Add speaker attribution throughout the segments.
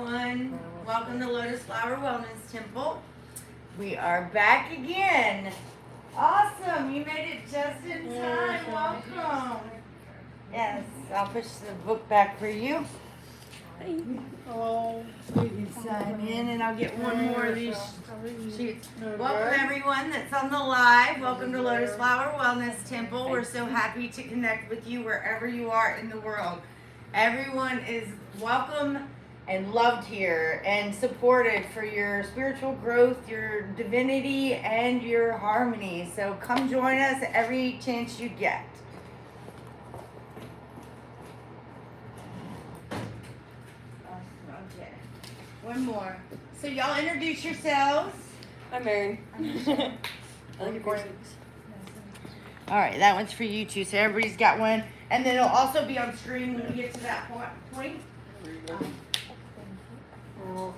Speaker 1: everyone. Welcome to Lotus Flower Wellness Temple. We are back again. Awesome, you made it just in time. Welcome. Yes, I'll push the book back for you.
Speaker 2: Oh,
Speaker 1: You can sign in and I'll get one more of these sheets. Welcome everyone that's on the live. Welcome to Lotus Flower Wellness Temple. We're so happy to connect with you wherever you are in the world. Everyone is welcome and loved here and supported for your spiritual growth, your divinity, and your harmony. So come join us every chance you get. Okay. One more. So y'all introduce yourselves.
Speaker 2: I'm Mary. I like your
Speaker 1: All right, that one's for you too. So everybody's got one, and then it'll also be on screen when we get to that point.
Speaker 2: Oh.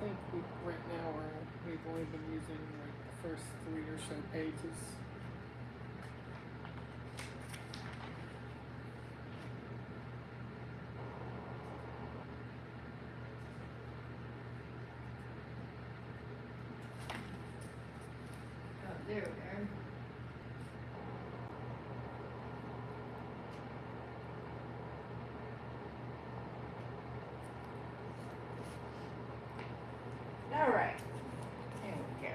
Speaker 2: I think right now we've only been using like the first 3 or so pages.
Speaker 1: Oh, there we go. All right. There we go.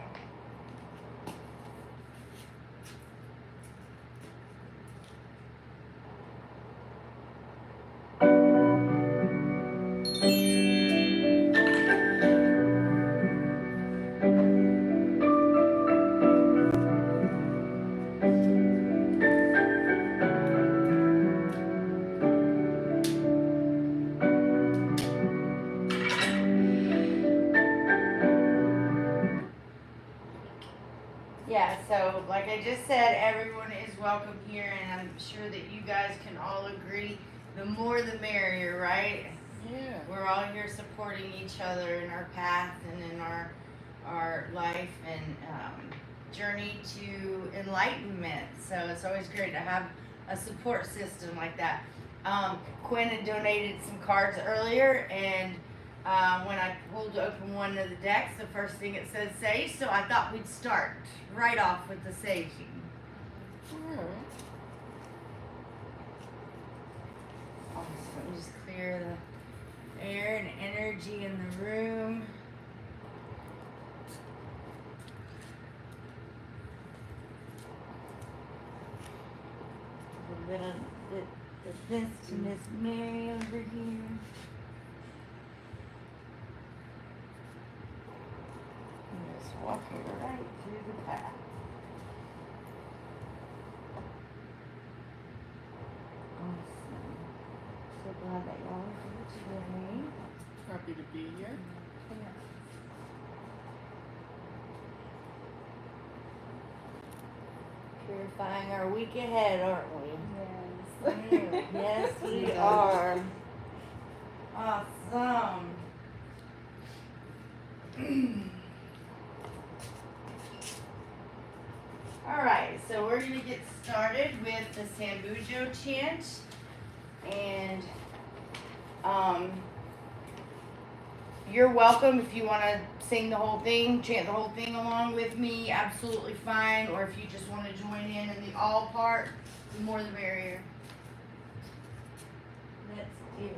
Speaker 1: Yeah, so like I just said, everyone is welcome here, and I'm sure that you guys can all agree, the more the merrier, right?
Speaker 2: Yeah.
Speaker 1: We're all here supporting each other in our path and in our life and journey to enlightenment. So it's always great to have a support system like that. Quinn had donated some cards earlier, and when I pulled open one of the decks, the first thing it says sage, so I thought we'd start right off with the saging.
Speaker 2: Alright.
Speaker 1: Let me just clear the air and energy in the room. A little bit of this to Miss Mary over here. And just walking right through the path. Awesome. So glad that y'all are here today.
Speaker 2: Happy to be here.
Speaker 1: Purifying our week ahead, aren't we?
Speaker 3: Yes.
Speaker 1: Yes, we are. Awesome. All right, so we're going to get started with the Sambujo chant. And you're welcome if you want to sing the whole thing, chant the whole thing along with me, absolutely fine. Or if you just want to join in the all part, the more the merrier. Let's do it.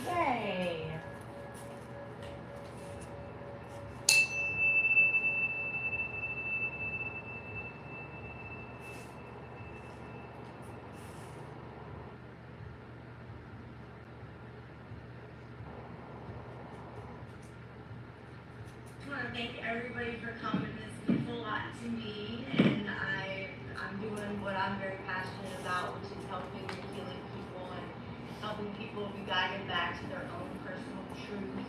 Speaker 1: Yay! I want to thank everybody for coming. This means a lot to me, and I'm doing what I'm very passionate about, which is helping and healing people and helping people be guided back to their own personal truth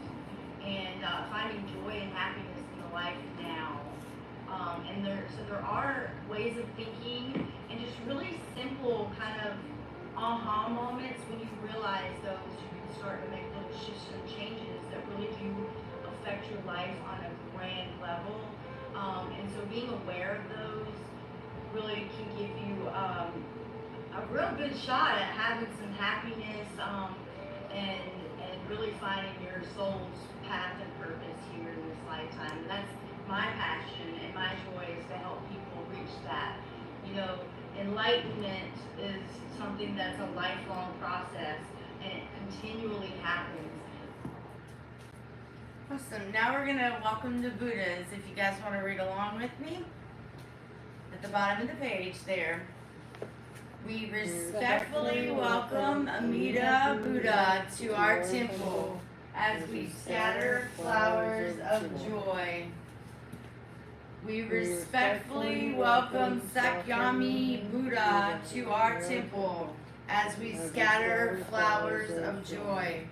Speaker 1: and finding joy and happiness in the life now. So there are ways of thinking and just really simple kind of aha moments when you realize those, you can start to make little shifts and changes that really do affect your life on a grand level. And so being aware of those really can give you a real good shot at having some happiness and really finding your soul's path and purpose here in this lifetime. And that's my passion and my joy is to help people reach that. You know, enlightenment is something that's a lifelong process and it continually happens. Awesome. Now we're going to welcome the Buddhas if you guys want to read along with me. the bottom of the page there. We respectfully welcome Amida Buddha to our temple as we scatter flowers of joy. We respectfully welcome Sakyami Buddha to our temple as we scatter flowers of joy.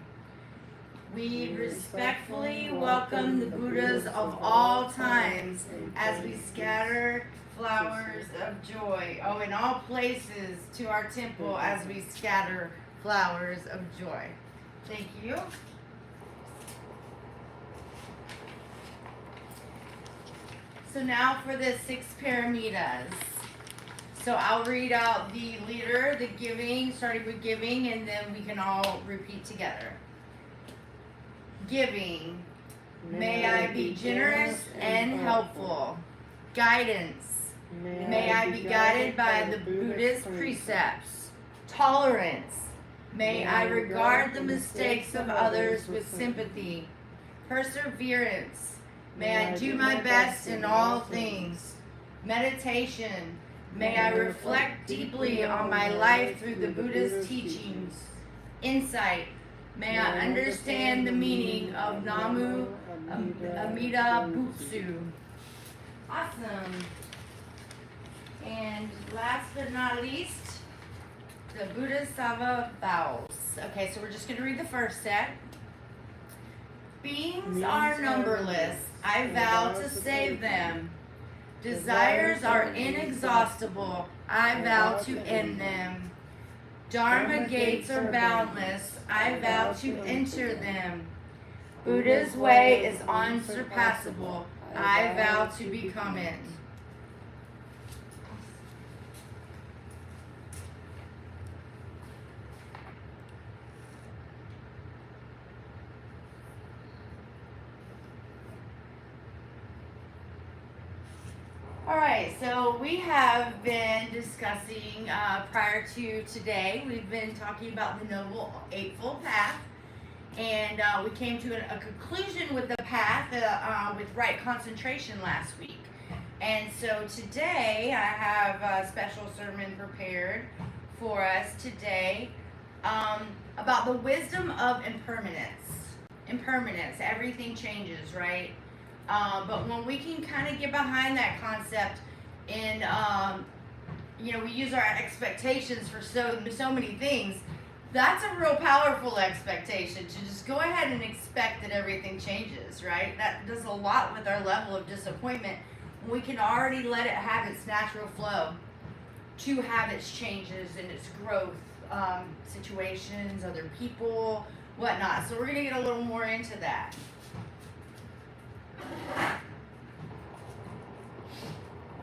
Speaker 1: We respectfully welcome the Buddhas of all times as we scatter flowers of joy. Oh, in all places to our temple as we scatter flowers of joy. Thank you. So now for the 6 paramitas. So I'll read out the leader, the giving, starting with giving, and then we can all repeat together. Giving. May I be generous and helpful. Guidance. May I be guided by the Buddhist precepts. Tolerance. May I regard the mistakes of others with sympathy. Perseverance. May I do my best in all things. Meditation. May I reflect deeply on my life through the Buddha's teachings. Insight. May I understand the meaning of Namu Amida Butsu. Awesome. And last but not least, the Buddha-Sava vows. Okay, so we're just going to read the first set. Beings are numberless. I vow to save them. Desires are inexhaustible. I vow to end them. Dharma gates are boundless. I vow to enter them. Buddha's way is unsurpassable. I vow to become it. All right, so we have been discussing prior to today, we've been talking about the Noble Eightfold Path, and we came to a conclusion with the path with right concentration last week. And so today I have a special sermon prepared for us today about the wisdom of impermanence. Impermanence, everything changes, right? But when we can kind of get behind that concept and, we use our expectations for so many things, that's a real powerful expectation to just go ahead and expect that everything changes, right? That does a lot with our level of disappointment. We can already let it have its natural flow to have its changes and its growth, situations, other people, whatnot. So we're going to get a little more into that.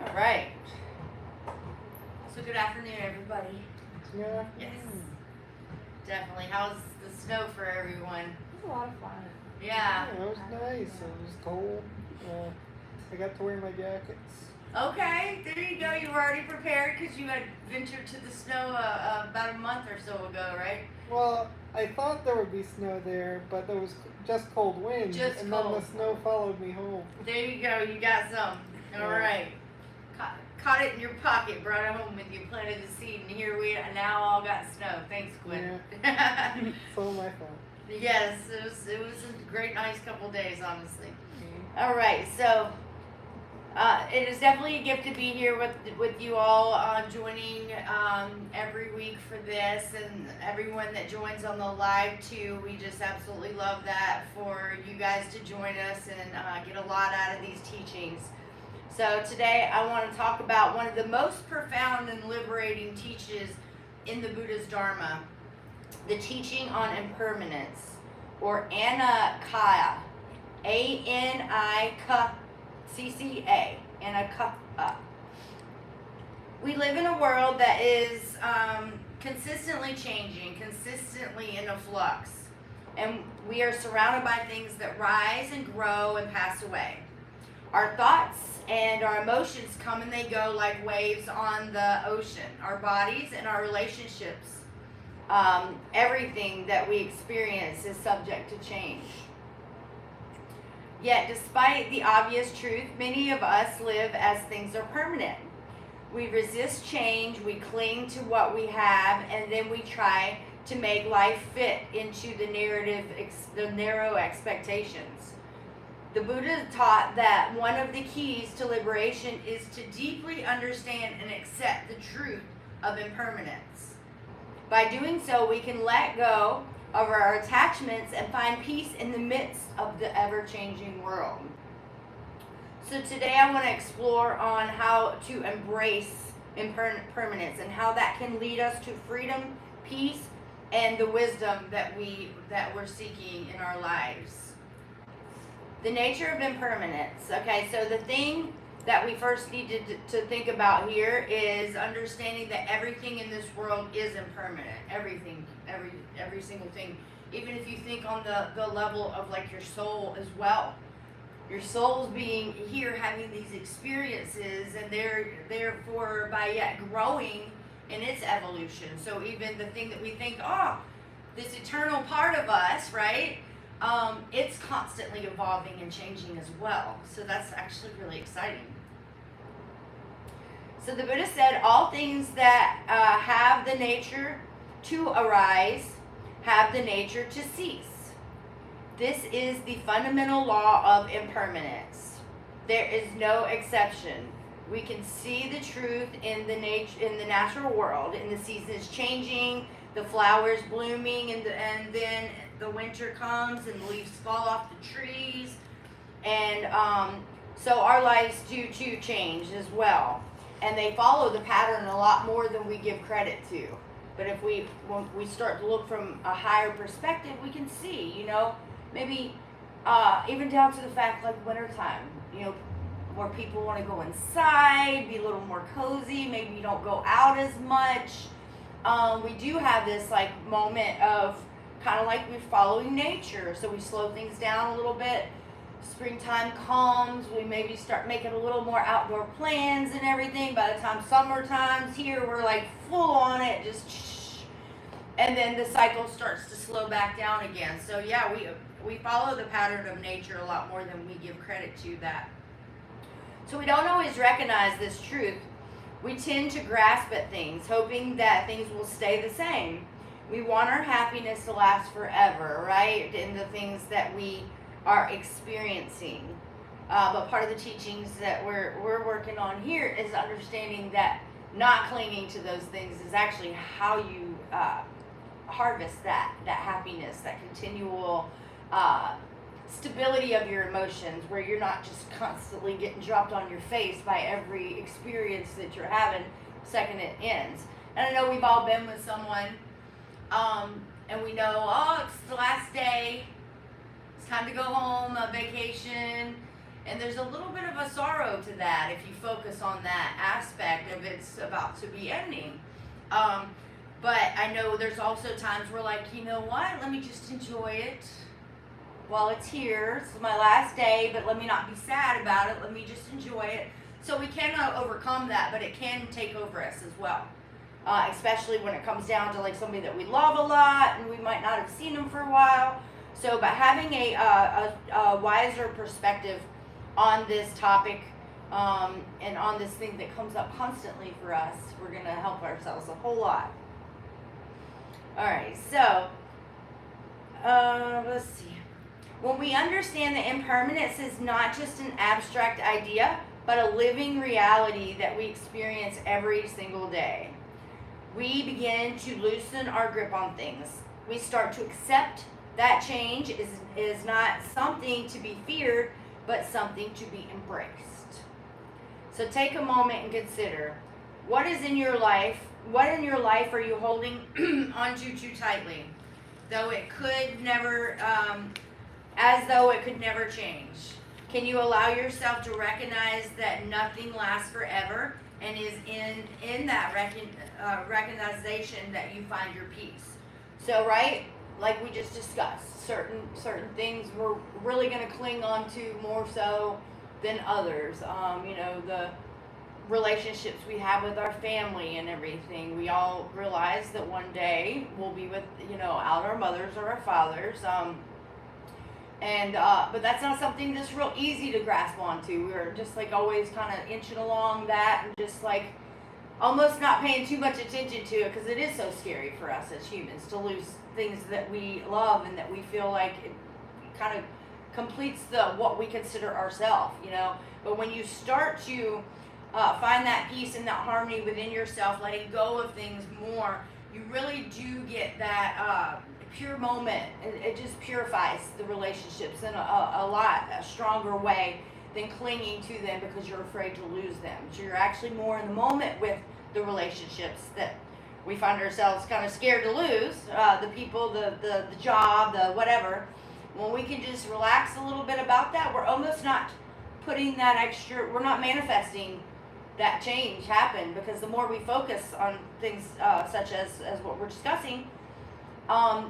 Speaker 1: All right. So good afternoon, everybody.
Speaker 2: Yeah.
Speaker 1: Yes. Definitely. How's the snow for everyone?
Speaker 3: It was a lot of fun.
Speaker 1: Yeah.
Speaker 2: It was nice. It was cold. I got to wear my jackets.
Speaker 1: Okay. There you go. You were already prepared because you had ventured to the snow about a month or so ago, right?
Speaker 2: Well, I thought there would be snow there, but there was just cold wind,
Speaker 1: Just
Speaker 2: and
Speaker 1: cold.
Speaker 2: then the snow followed me home.
Speaker 1: There you go. You got some. All right. Caught it in your pocket, brought it home with you, planted the seed, and here we now all got snow. Thanks, Gwen.
Speaker 2: Yeah. So my fault.
Speaker 1: Yes, it was a great, nice couple days, honestly. All right, so it is definitely a gift to be here with you all, joining every week for this, and everyone that joins on the live too. We just absolutely love that for you guys to join us and get a lot out of these teachings. So today I want to talk about one of the most profound and liberating teachings in the Buddha's Dharma, the teaching on impermanence, or Anicca, Anicca, Anicca. We live in a world that is consistently changing, consistently in a flux, and we are surrounded by things that rise and grow and pass away. Our thoughts and our emotions come and they go like waves on the ocean. Our bodies and our relationships, everything that we experience is subject to change. Yet, despite the obvious truth, many of us live as things are permanent. We resist change, we cling to what we have, and then we try to make life fit into the the narrow expectations. The Buddha taught that one of the keys to liberation is to deeply understand and accept the truth of impermanence. By doing so, we can let go of our attachments and find peace in the midst of the ever-changing world. So today I want to explore on how to embrace impermanence and how that can lead us to freedom, peace, and the wisdom that we're seeking in our lives. The nature of impermanence. Okay, so the thing that we first need to think about here is understanding that everything in this world is impermanent. Everything, every single thing. Even if you think on the level of like your soul as well. Your soul's being here, having these experiences, and they're therefore by yet growing in its evolution. So even the thing that we think, this eternal part of us, right? It's constantly evolving and changing as well. So that's actually really exciting. So the Buddha said, all things that have the nature to arise have the nature to cease. This is the fundamental law of impermanence. There is no exception. We can see the truth in the natural world, in the seasons changing, the flowers blooming, and then the winter comes and the leaves fall off the trees, and so our lives do too change as well, and they follow the pattern a lot more than we give credit to. But when we start to look from a higher perspective, we can see, maybe even down to the fact like wintertime, where people want to go inside, be a little more cozy, maybe you don't go out as much. We do have this like moment of kind of like we're following nature, so we slow things down a little bit. Springtime comes, we maybe start making a little more outdoor plans and everything. By the time summertime's here, we're like full on it, and then the cycle starts to slow back down again. So yeah, we follow the pattern of nature a lot more than we give credit to that. So we don't always recognize this truth. We tend to grasp at things, hoping that things will stay the same. We want our happiness to last forever, right? In the things that we are experiencing. But part of the teachings that we're working on here is understanding that not clinging to those things is actually how you harvest that happiness, that continual stability of your emotions, where you're not just constantly getting dropped on your face by every experience that you're having the second it ends. And I know we've all been with someone, and we know, it's the last day, it's time to go home, a vacation, and there's a little bit of a sorrow to that if you focus on that aspect of it's about to be ending. But I know there's also times where like, you know what, let me just enjoy it while it's here. It's my last day, but let me not be sad about it. Let me just enjoy it. So we cannot overcome that, but it can take over us as well. Especially when it comes down to like somebody that we love a lot and we might not have seen them for a while. So by having a wiser perspective on this topic and on this thing that comes up constantly for us, we're going to help ourselves a whole lot. All right, so let's see. When we understand that impermanence is not just an abstract idea, but a living reality that we experience every single day, we begin to loosen our grip on things. We start to accept that change is not something to be feared, but something to be embraced. So take a moment and consider, what in your life are you holding onto too tightly, though it could never, as though it could never change? Can you allow yourself to recognize that nothing lasts forever, and is in that recognition that you find your peace? So, right, like we just discussed, certain things we're really going to cling on to more so than others. The relationships we have with our family and everything. We all realize that one day we'll be with, out our mothers or our fathers. But that's not something that's real easy to grasp onto. We're just like always kind of inching along that and just like almost not paying too much attention to it because it is so scary for us as humans to lose things that we love and that we feel like it kind of completes what we consider ourselves, you know. But when you start to find that peace and that harmony within yourself, letting go of things more, you really do get that pure moment. It just purifies the relationships in a stronger way than clinging to them because you're afraid to lose them. So you're actually more in the moment with the relationships that we find ourselves kind of scared to lose, the people, the job, the whatever. When we can just relax a little bit about that, we're almost not putting that extra, we're not manifesting that change happen, because the more we focus on things such as what we're discussing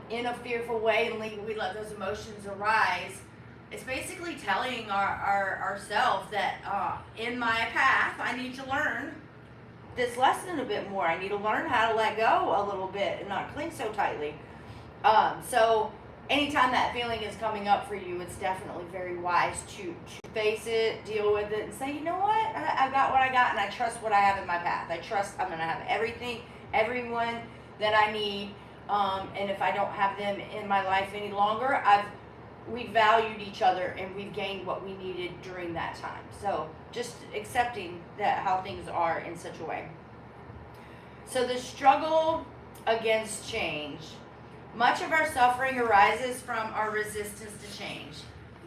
Speaker 1: in a fearful way, and we let those emotions arise, it's basically telling ourselves that in my path I need to learn this lesson a bit more. I need to learn how to let go a little bit and not cling so tightly. So anytime that feeling is coming up for you, it's definitely very wise to face it, deal with it, and say, you know what, I got what I got, and I trust what I have in my path. I trust I'm going to have everyone that I need, and if I don't have them in my life any longer, we valued each other and we've gained what we needed during that time. So just accepting that how things are in such a way. So the struggle against change. Much of our suffering arises from our resistance to change.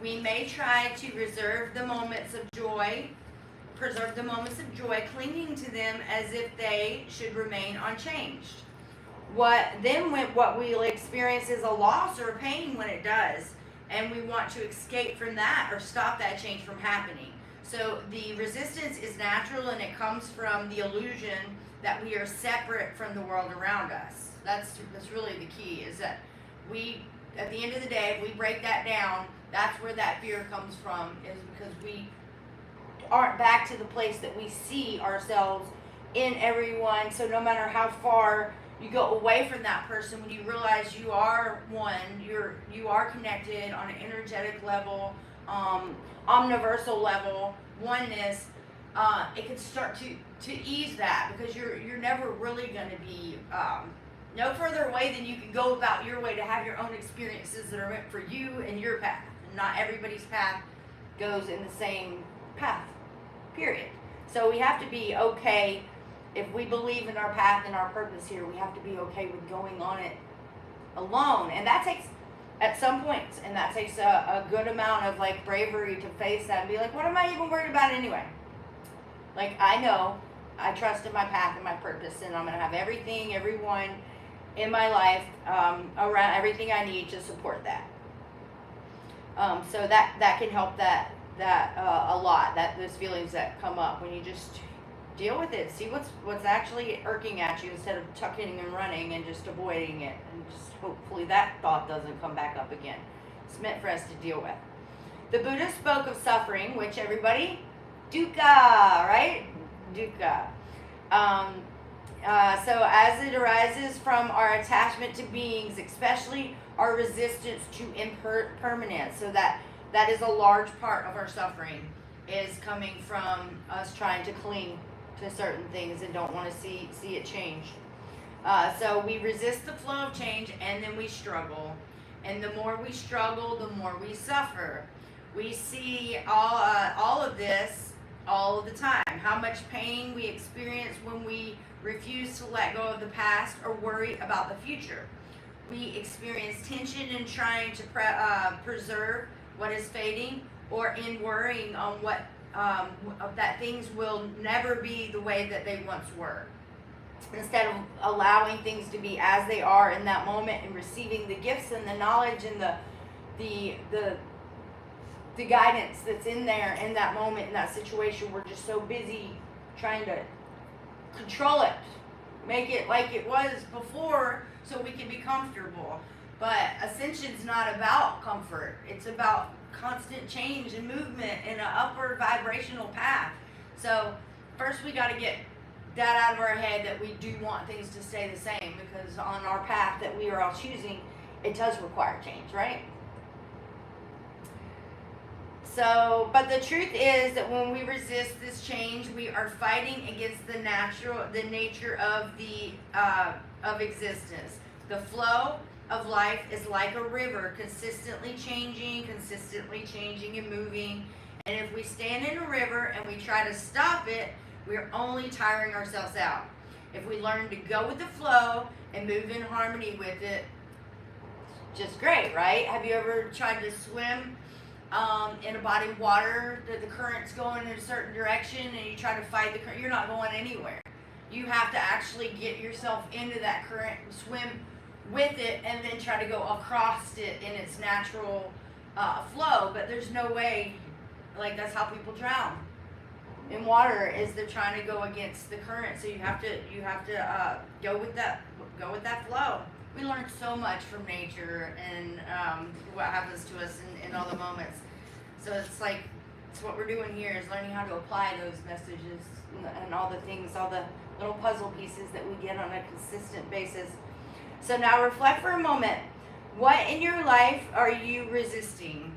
Speaker 1: We may try to preserve the moments of joy, clinging to them as if they should remain unchanged. What we'll experience is a loss or a pain when it does, and we want to escape from that or stop that change from happening. So the resistance is natural, and it comes from the illusion that we are separate from the world around us. That's really the key, is that we, at the end of the day, if we break that down, that's where that fear comes from, is because we aren't back to the place that we see ourselves in everyone. So no matter how far you go away from that person, when you realize you are one, you are connected on an energetic level, omniversal level, oneness, it can start to ease that, because you're never really going to be no further away than you can go about your way to have your own experiences that are meant for you and your path. And not everybody's path goes in the same path, period. So we have to be okay. If we believe in our path and our purpose here, we have to be okay with going on it alone. And that takes, at some points, and that takes a good amount of like bravery to face that and be like, what am I even worried about anyway? Like, I know, I trust in my path and my purpose, and I'm going to have everyone in my life around, everything I need to support that. So that can help that a lot, that those feelings that come up when you just deal with it, see what's actually irking at you, instead of tucking and running and just avoiding it, and just hopefully that thought doesn't come back up again. It's meant for us to deal with. The Buddha spoke of suffering, which everybody, dukkha, right? Dukkha. So as it arises from our attachment to beings, especially our resistance to impermanence, so that is a large part of our suffering, is coming from us trying to cling to certain things and don't want to see it change. So we resist the flow of change, and then we struggle. And the more we struggle, the more we suffer. We see all of this all of the time. How much pain we experience when we refuse to let go of the past or worry about the future. We experience tension in trying to preserve what is fading, or in worrying on that things will never be the way that they once were. Instead of allowing things to be as they are in that moment and receiving the gifts and the knowledge and the guidance that's in there in that moment, in that situation, we're just so busy trying to control it, make it like it was before so we can be comfortable. But ascension's not about comfort. It's about constant change and movement in an upward vibrational path. So first we got to get that out of our head, that we do want things to stay the same, because on our path that we are all choosing, it does require change, right? So, but the truth is that when we resist this change, we are fighting against the nature of of existence. The flow of life is like a river, consistently changing and moving. And if we stand in a river and we try to stop it, we're only tiring ourselves out. If we learn to go with the flow and move in harmony with it, just great, right? Have you ever tried to swim in a body of water that the current's going in a certain direction and you try to fight the current? You're not going anywhere. You have to actually get yourself into that current, swim with it, and then try to go across it in its natural flow. But there's no way, like that's how people drown in water, is they're trying to go against the current. So you have to go with that flow. We learn so much from nature and what happens to us in all the moments. So it's what we're doing here is learning how to apply those messages and all the things, all the little puzzle pieces that we get on a consistent basis. So now reflect for a moment. What in your life are you resisting?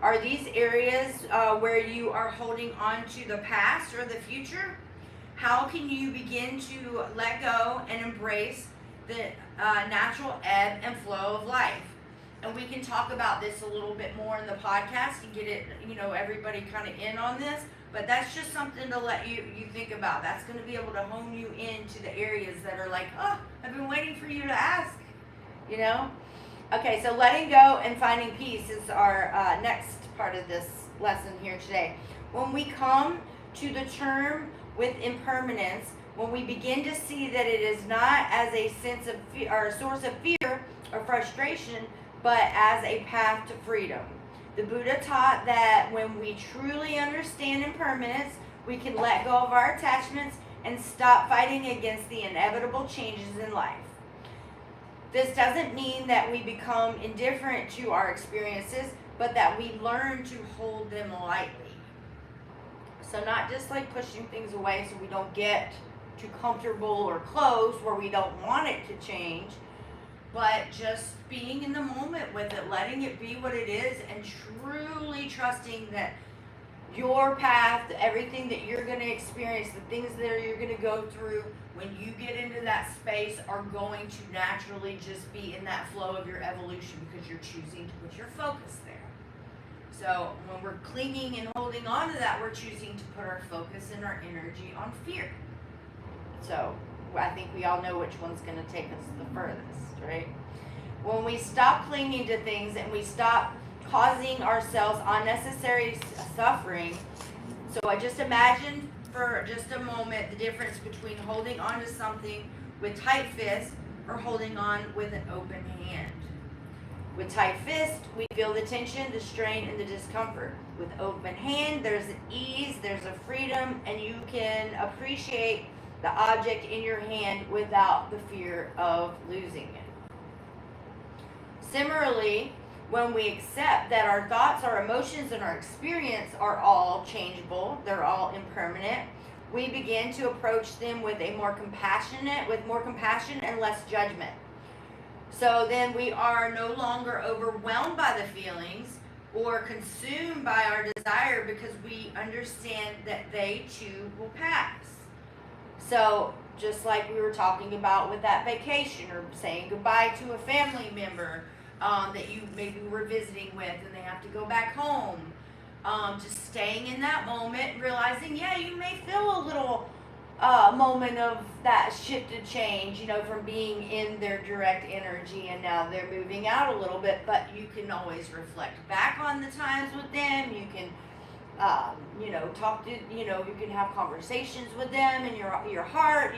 Speaker 1: Are these areas where you are holding on to the past or the future? How can you begin to let go and embrace the natural ebb and flow of life? And we can talk about this a little bit more in the podcast and get it, everybody kind of in on this. But that's just something to let you think about. That's going to be able to hone you into the areas that are like, oh, I've been waiting for you to ask, Okay, so letting go and finding peace is our next part of this lesson here today. When we come to the term with impermanence, when we begin to see that it is not as a sense of fear or a source of fear or frustration, but as a path to freedom. The Buddha taught that when we truly understand impermanence, we can let go of our attachments and stop fighting against the inevitable changes in life. This doesn't mean that we become indifferent to our experiences, but that we learn to hold them lightly. So not just like pushing things away so we don't get too comfortable or close where we don't want it to change, but just being in the moment with it, letting it be what it is, and truly trusting that your path, everything that you're going to experience, the things that you're going to go through when you get into that space are going to naturally just be in that flow of your evolution because you're choosing to put your focus there. So when we're clinging and holding on to that, we're choosing to put our focus and our energy on fear. So I think we all know which one's going to take us the furthest, right? When we stop clinging to things and we stop causing ourselves unnecessary suffering. So I just imagine for just a moment the difference between holding on to something with tight fist or holding on with an open hand. With tight fist, we feel the tension, the strain, and the discomfort. With open hand, there's an ease, there's a freedom, and you can appreciate the object in your hand without the fear of losing it. Similarly, when we accept that our thoughts, our emotions, and our experience are all changeable, they're all impermanent, we begin to approach them with more compassion and less judgment. So then we are no longer overwhelmed by the feelings or consumed by our desire because we understand that they too will pass. So just like we were talking about with that vacation or saying goodbye to a family member that you maybe were visiting with and they have to go back home. Just staying in that moment, realizing, yeah, you may feel a little moment of that shifted change, from being in their direct energy and now they're moving out a little bit, but you can always reflect back on the times with them. You can, talk to, you can have conversations with them in your heart.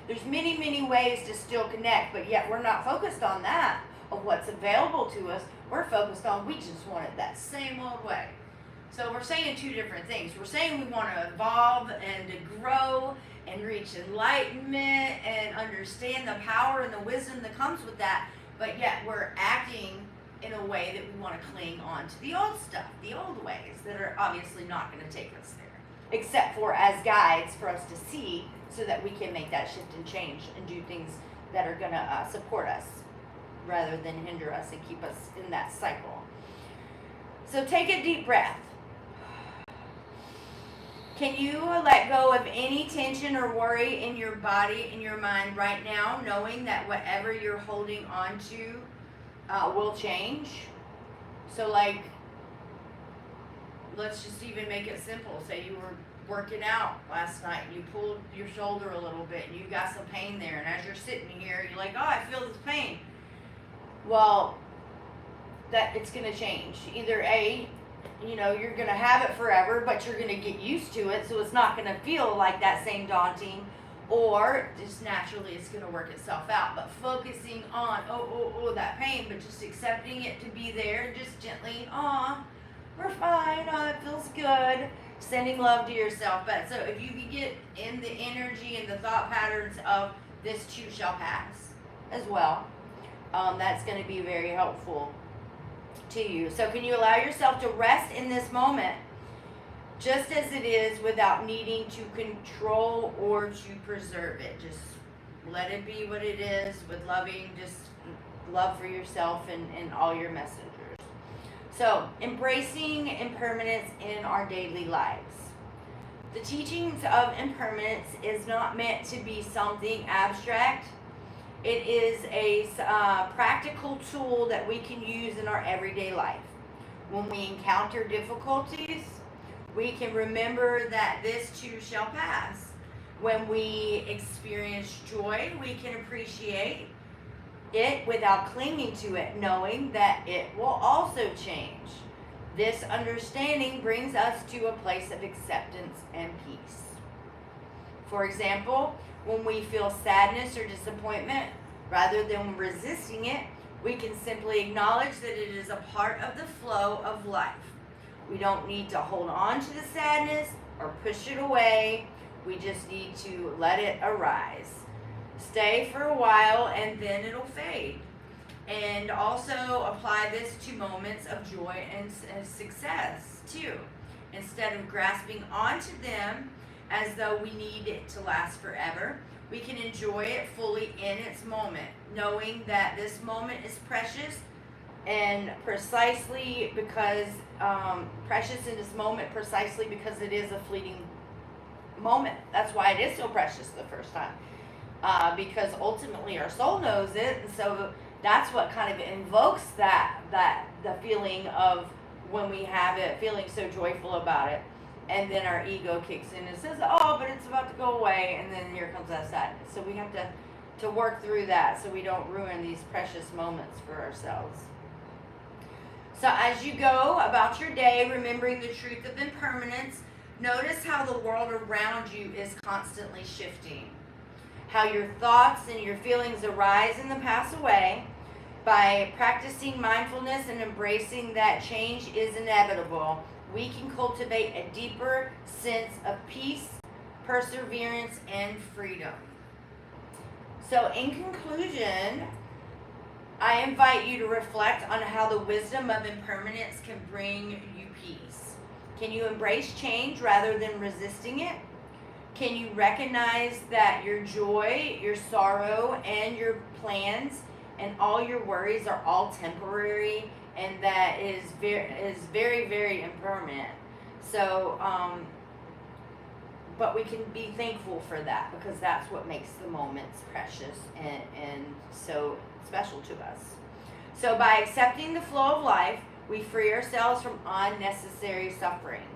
Speaker 1: There's many, many ways to still connect, but yet we're not focused on that, of what's available to us. We're focused on, we just want it that same old way. So we're saying two different things. We're saying we want to evolve and to grow and reach enlightenment and understand the power and the wisdom that comes with that, but yet we're acting in a way that we want to cling on to the old stuff, the old ways that are obviously not going to take us there, except for as guides for us to see so that we can make that shift and change and do things that are going to support us rather than hinder us and keep us in that cycle. So take a deep breath. Can you let go of any tension or worry in your body, in your mind right now, knowing that whatever you're holding on to will change? So like, let's just even make it simple. Say you were working out last night and you pulled your shoulder a little bit and you got some pain there, and as you're sitting here, you're like, oh, I feel this pain. Well, that it's going to change. Either A, you know, you're going to have it forever, but you're going to get used to it, so it's not going to feel like that same daunting, or just naturally it's going to work itself out. But focusing on, that pain, but just accepting it to be there, just gently, we're fine, it feels good, sending love to yourself. But so if you get in the energy and the thought patterns of this too shall pass as well, that's going to be very helpful to you. So can you allow yourself to rest in this moment just as it is without needing to control or to preserve it? Just let it be what it is with loving, just love for yourself and all your messengers. So embracing impermanence in our daily lives. The teachings of impermanence is not meant to be something abstract. It is a practical tool that we can use in our everyday life. When we encounter difficulties, we can remember that this too shall pass. When we experience joy, we can appreciate it without clinging to it, knowing that it will also change. This understanding brings us to a place of acceptance and peace. For example, when we feel sadness or disappointment, rather than resisting it, we can simply acknowledge that it is a part of the flow of life. We don't need to hold on to the sadness or push it away. We just need to let it arise. Stay for a while and then it'll fade. And also apply this to moments of joy and success too. Instead of grasping onto them as though we need it to last forever, we can enjoy it fully in its moment, knowing that this moment is precious, and precisely because precious in this moment, precisely because it is a fleeting moment. That's why it is so precious the first time, because ultimately our soul knows it, and so that's what kind of invokes that the feeling of when we have it, feeling so joyful about it. And then our ego kicks in and says, oh, but it's about to go away. And then here comes that sadness. So we have to work through that so we don't ruin these precious moments for ourselves. So as you go about your day, remembering the truth of impermanence, notice how the world around you is constantly shifting. How your thoughts and your feelings arise and then pass away. By practicing mindfulness and embracing that change is inevitable, we can cultivate a deeper sense of peace, perseverance, and freedom. So in conclusion, I invite you to reflect on how the wisdom of impermanence can bring you peace. Can you embrace change rather than resisting it? Can you recognize that your joy, your sorrow, and your plans and all your worries are all temporary, and that is very, very impermanent? So, but we can be thankful for that, because that's what makes the moments precious and so special to us. So by accepting the flow of life, we free ourselves from unnecessary suffering.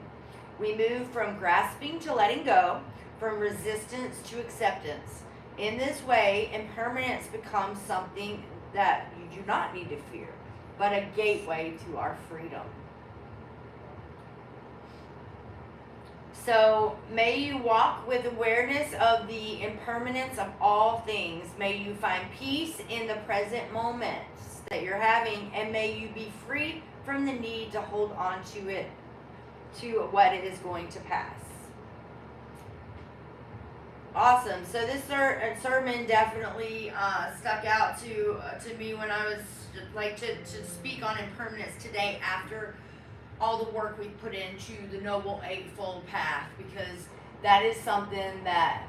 Speaker 1: We move from grasping to letting go, from resistance to acceptance. In this way, impermanence becomes something that you do not need to fear, but a gateway to our freedom. So may you walk with awareness of the impermanence of all things. May you find peace in the present moments that you're having, and may you be free from the need to hold on to it, to what it is going to pass. Awesome. So this sermon definitely stuck out to me when I was like to speak on impermanence today, after all the work we put into the Noble Eightfold Path, because that is something that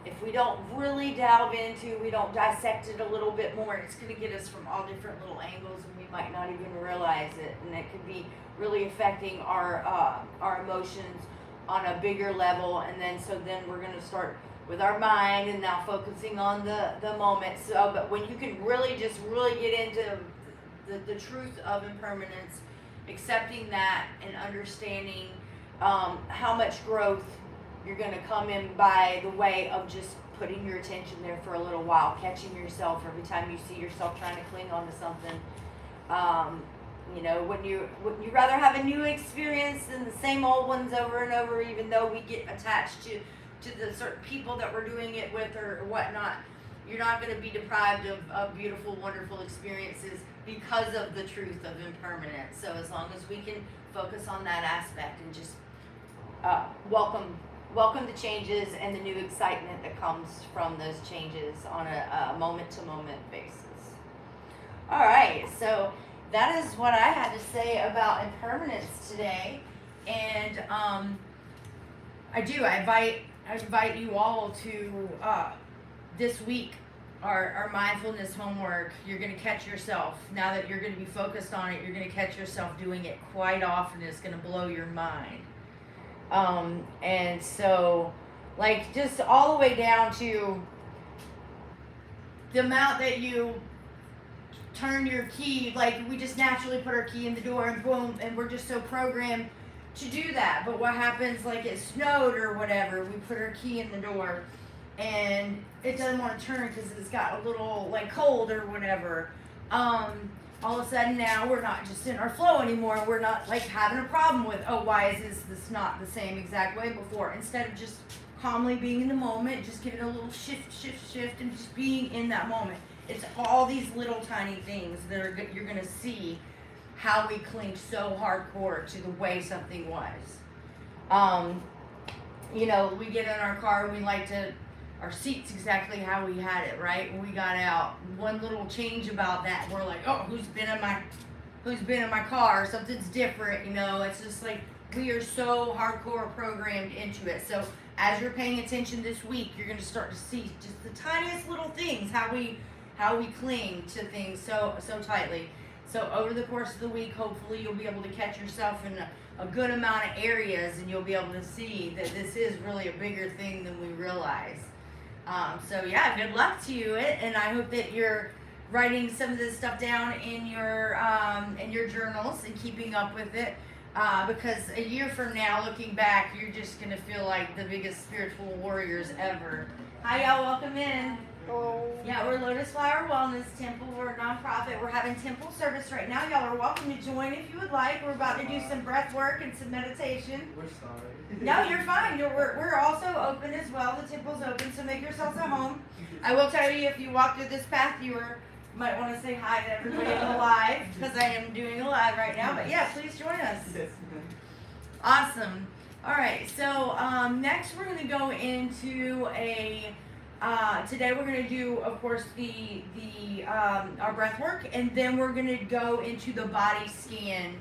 Speaker 1: if we don't really delve into, we don't dissect it a little bit more, it's going to get us from all different little angles, and we might not even realize it, and it could be really affecting our emotions on a bigger level, and then we're going to start with our mind, and now focusing on the moment. So, but when you can really get into the truth of impermanence, accepting that and understanding how much growth you're going to come in by the way of just putting your attention there for a little while, catching yourself every time you see yourself trying to cling on to something. You know, wouldn't you rather have a new experience than the same old ones over and over, even though we get attached to the certain people that we're doing it with or whatnot? You're not going to be deprived of beautiful, wonderful experiences because of the truth of impermanence. So as long as we can focus on that aspect and just welcome the changes and the new excitement that comes from those changes on a moment-to-moment basis. All right, so that is what I had to say about impermanence today, and I invite you all to this week our mindfulness homework. You're going to catch yourself, now that you're going to be focused on it, you're going to catch yourself doing it quite often. It's going to blow your mind. And so, like, just all the way down to the amount that you turn your key, like we just naturally put our key in the door and boom, and we're just so programmed to do that. But what happens, like it snowed or whatever, we put our key in the door and it doesn't want to turn because it's got a little like cold or whatever. All of a sudden now we're not just in our flow anymore. We're not like having a problem with, oh, why is this not the same exact way before? Instead of just calmly being in the moment, just giving a little shift and just being in that moment. It's all these little tiny things that you're going to see how we cling so hardcore to the way something was. You know, we get in our car and we like to, our seat's exactly how we had it, right? When we got out, one little change about that, we're like, oh, who's been in my car? Something's different, you know. It's just like we are so hardcore programmed into it. So as you're paying attention this week, you're going to start to see just the tiniest little things, how we cling to things so tightly. So over the course of the week, hopefully you'll be able to catch yourself in a good amount of areas, and you'll be able to see that this is really a bigger thing than we realize. So yeah, good luck to you, and I hope that you're writing some of this stuff down in your journals and keeping up with it, because a year from now, looking back, you're just gonna feel like the biggest spiritual warriors ever. Hi, y'all, welcome in.
Speaker 2: Oh.
Speaker 1: Yeah, we're Lotus Flower Wellness Temple. We're a nonprofit. We're having temple service right now. Y'all are welcome to join if you would like. We're about to do some breath work and some meditation.
Speaker 4: We're sorry.
Speaker 1: No, you're fine. We're also open as well. The temple's open, so make yourselves at home. I will tell you, if you walk through this path, you might want to say hi to everybody in the live, because I am doing a live right now. But yeah, please join us.
Speaker 4: Yes.
Speaker 1: Awesome. All right, so next we're going to go into today we're going to do, of course, our breath work, and then we're going to go into the body scan,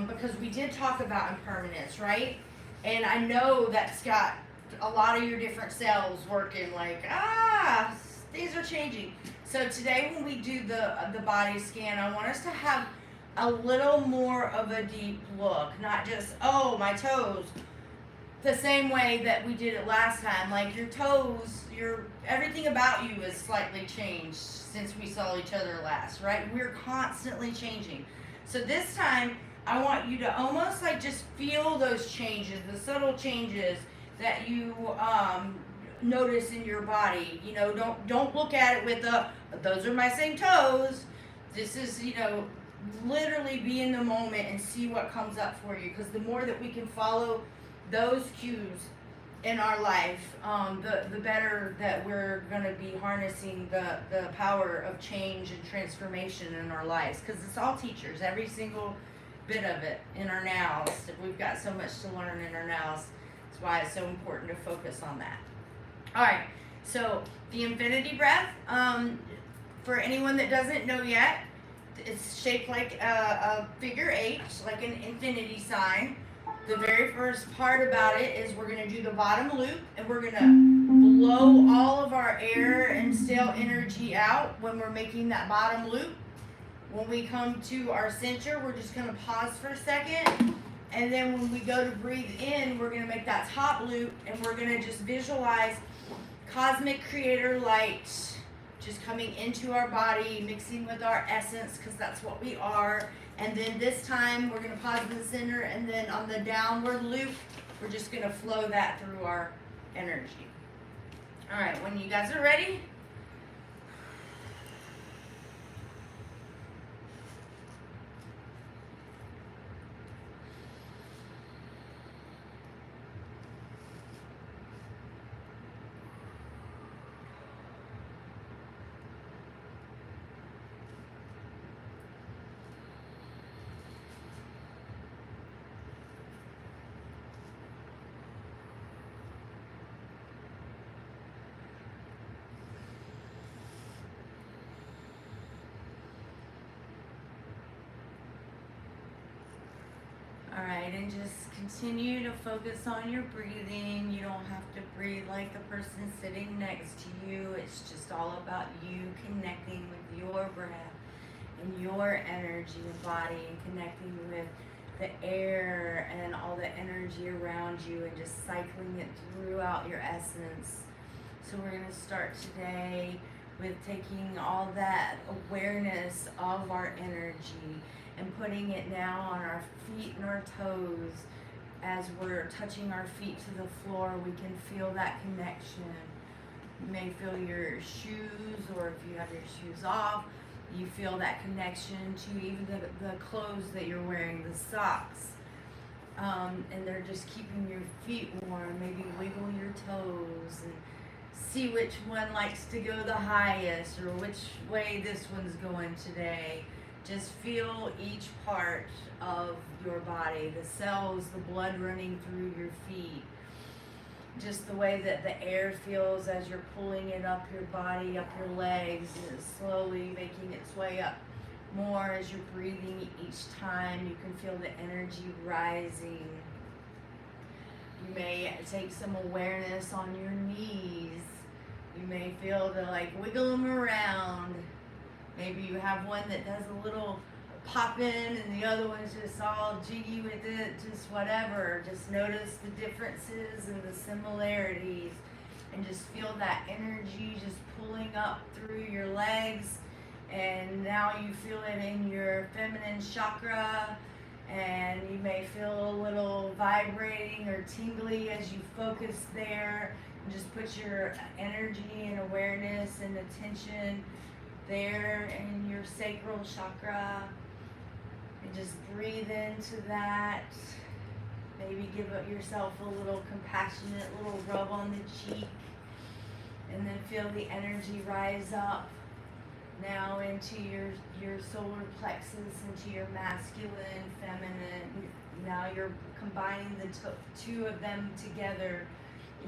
Speaker 1: because we did talk about impermanence, right? And I know that's got a lot of your different cells working like, things are changing. So today when we do the body scan, I want us to have a little more of a deep look, not just, oh, my toes, the same way that we did it last time. Like your toes, everything about you is slightly changed since we saw each other last, right? We're constantly changing. So this time, I want you to almost like just feel those changes, the subtle changes that you notice in your body. You know, don't look at it with those are my same toes. This is, you know, literally be in the moment and see what comes up for you, because the more that we can follow those cues in our life, the better that we're going to be harnessing the power of change and transformation in our lives, because it's all teachers, every single bit of it in our nows. We've got so much to learn in our nows. That's why it's so important to focus on that. All right, so the infinity breath, for anyone that doesn't know yet, it's shaped like a figure 8, like an infinity sign. The very first part about it is we're going to do the bottom loop, and we're going to blow all of our air and stale energy out when we're making that bottom loop. When we come to our center, we're just going to pause for a second And then when we go to breathe in, we're gonna make that top loop, and we're gonna just visualize cosmic creator light just coming into our body, mixing with our essence, because that's what we are. And then this time we're gonna pause in the center, and then on the downward loop, we're just gonna flow that through our energy. All right, when you guys are ready, all right, and just continue to focus on your breathing. You don't have to breathe like the person sitting next to you. It's just all about you connecting with your breath and your energy and body, and connecting with the air and all the energy around you, and just cycling it throughout your essence. So we're going to start today with taking all that awareness of our energy and putting it now on our feet and our toes. As we're touching our feet to the floor, we can feel that connection. You may feel your shoes, or if you have your shoes off, you feel that connection to even the clothes that you're wearing, the socks. And they're just keeping your feet warm. Maybe wiggle your toes and see which one likes to go the highest, or which way this one's going today. Just feel each part of your body, the cells, the blood running through your feet. Just the way that the air feels as you're pulling it up your body, up your legs, and it's slowly making its way up more as you're breathing each time. You can feel the energy rising. You may take some awareness on your knees. You may feel to wiggle them around. Maybe you have one that does a little pop in, and the other one's just all jiggy with it, just whatever. Just notice the differences and the similarities, and just feel that energy just pulling up through your legs. And now you feel it in your feminine chakra, and you may feel a little vibrating or tingly as you focus there. And just put your energy and awareness and attention there in your sacral chakra, and just breathe into that. Maybe give yourself a little compassionate little rub on the cheek, and then feel the energy rise up now into your solar plexus, into your masculine, feminine. Now you're combining the two of them together.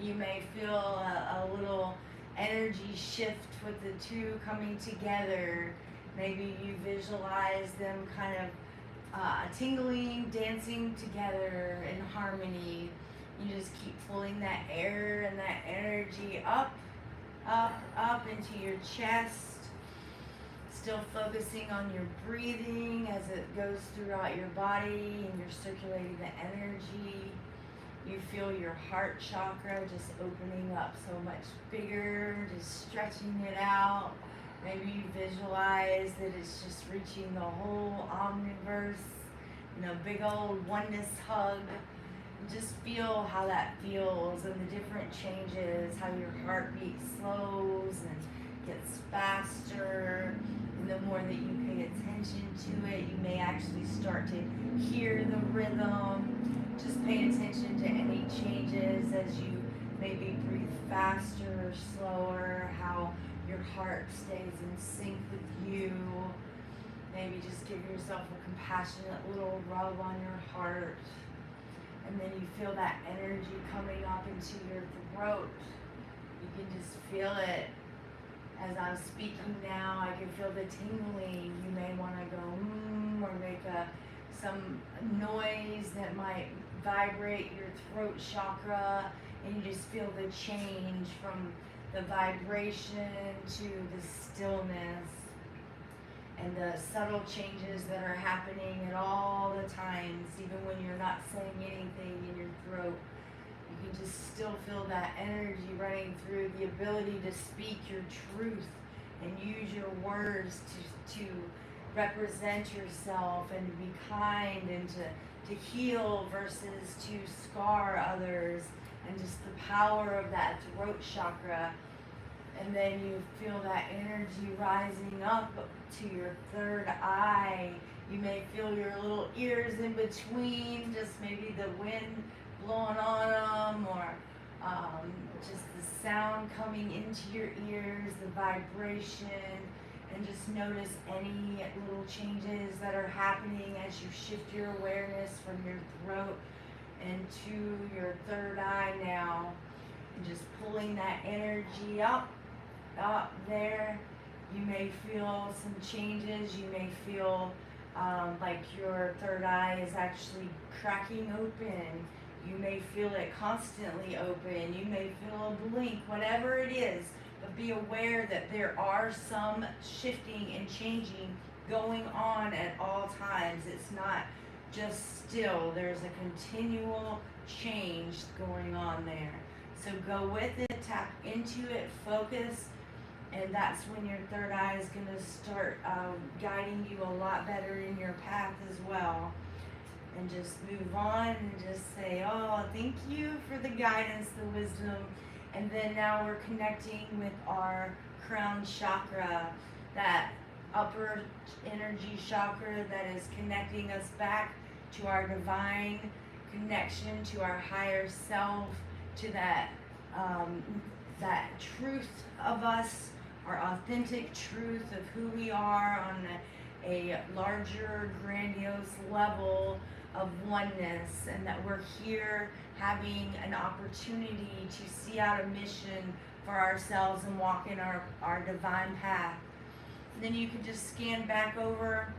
Speaker 1: You may feel a little energy shift with the two coming together. Maybe you visualize them kind of tingling, dancing together in harmony. You just keep pulling that air and that energy up, up, up into your chest. Still focusing on your breathing as it goes throughout your body, and you're circulating the energy. You feel your heart chakra just opening up so much bigger, just stretching it out. Maybe you visualize that it's just reaching the whole omniverse in a big old oneness hug. Just feel how that feels, and the different changes, how your heartbeat slows and gets faster. And the more that you pay attention to it, you may actually start to hear the rhythm. Just pay attention to any changes as you maybe breathe faster or slower, how your heart stays in sync with you. Maybe just give yourself a compassionate little rub on your heart. And then you feel that energy coming up into your throat. You can just feel it. As I'm speaking now, I can feel the tingling. You may want to go or make some noise that might vibrate your throat chakra, and you just feel the change from the vibration to the stillness. and the subtle changes that are happening at all the times, even when you're not saying anything in your throat. You can just still feel that energy running through, the ability to speak your truth and use your words to represent yourself and to be kind and to heal versus to scar others, and just the power of that throat chakra. And then you feel that energy rising up to your third eye. You may feel your little ears in between, just maybe the wind blowing on them, or just the sound coming into your ears, the vibration, and just notice any little changes that are happening as you shift your awareness from your throat into your third eye now, and just pulling that energy up there. You may feel some changes. You may feel like your third eye is actually cracking open. You may feel it constantly open. You may feel a blink, whatever it is. But be aware that there are some shifting and changing going on at all times. It's not just still. There's a continual change going on there. So go with it, tap into it, focus, and that's when your third eye is going to start guiding you a lot better in your path as well. And just move on and just say, oh, thank you for the guidance, the wisdom. And then now we're connecting with our crown chakra, that upper energy chakra that is connecting us back to our divine connection, to our higher self, to that that truth of us, our authentic truth of who we are on a larger, grandiose level of oneness, and that we're here having an opportunity to see out a mission for ourselves and walk in our divine path. And then you can just scan back over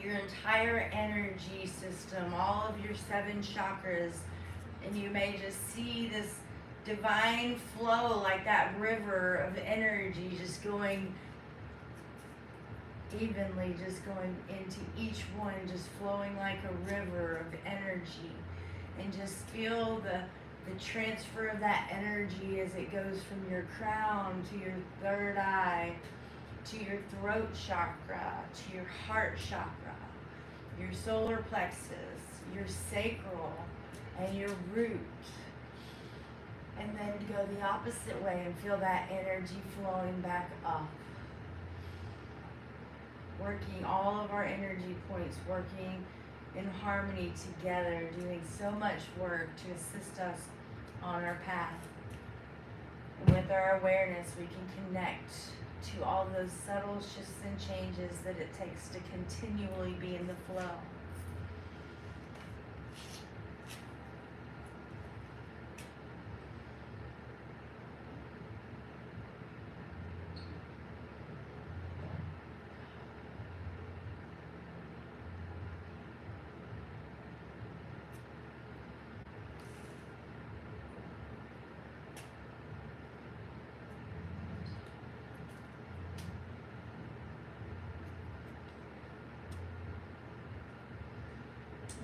Speaker 1: your entire energy system, all of your 7 chakras, and you may just see this divine flow, like that river of energy just going evenly, just going into each one, just flowing like a river of energy. And just feel the transfer of that energy as it goes from your crown to your third eye, to your throat chakra, to your heart chakra, your solar plexus, your sacral, and your root. And then go the opposite way and feel that energy flowing back up. Working all of our energy points, working in harmony together, doing so much work to assist us on our path. And with our awareness, we can connect to all those subtle shifts and changes that it takes to continually be in the flow.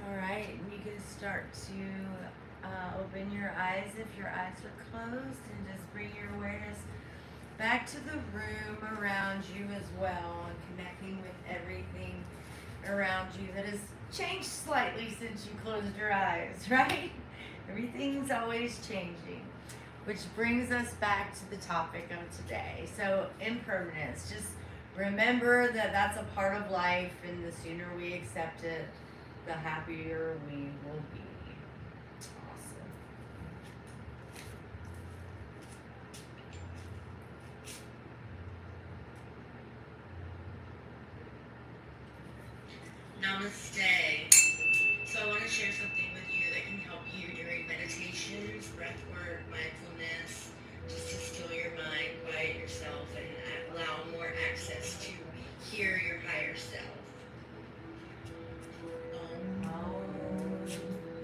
Speaker 1: Alright, and you can start to open your eyes if your eyes are closed, and just bring your awareness back to the room around you as well, and connecting with everything around you that has changed slightly since you closed your eyes, right? Everything's always changing, which brings us back to the topic of today. So impermanence, just remember that that's a part of life, and the sooner we accept it, the happier we will be. Awesome. Namaste. So I want to share something with you that can help you during meditations, breathwork, mindfulness, just to still your mind, quiet yourself, and allow more access to hear your higher self.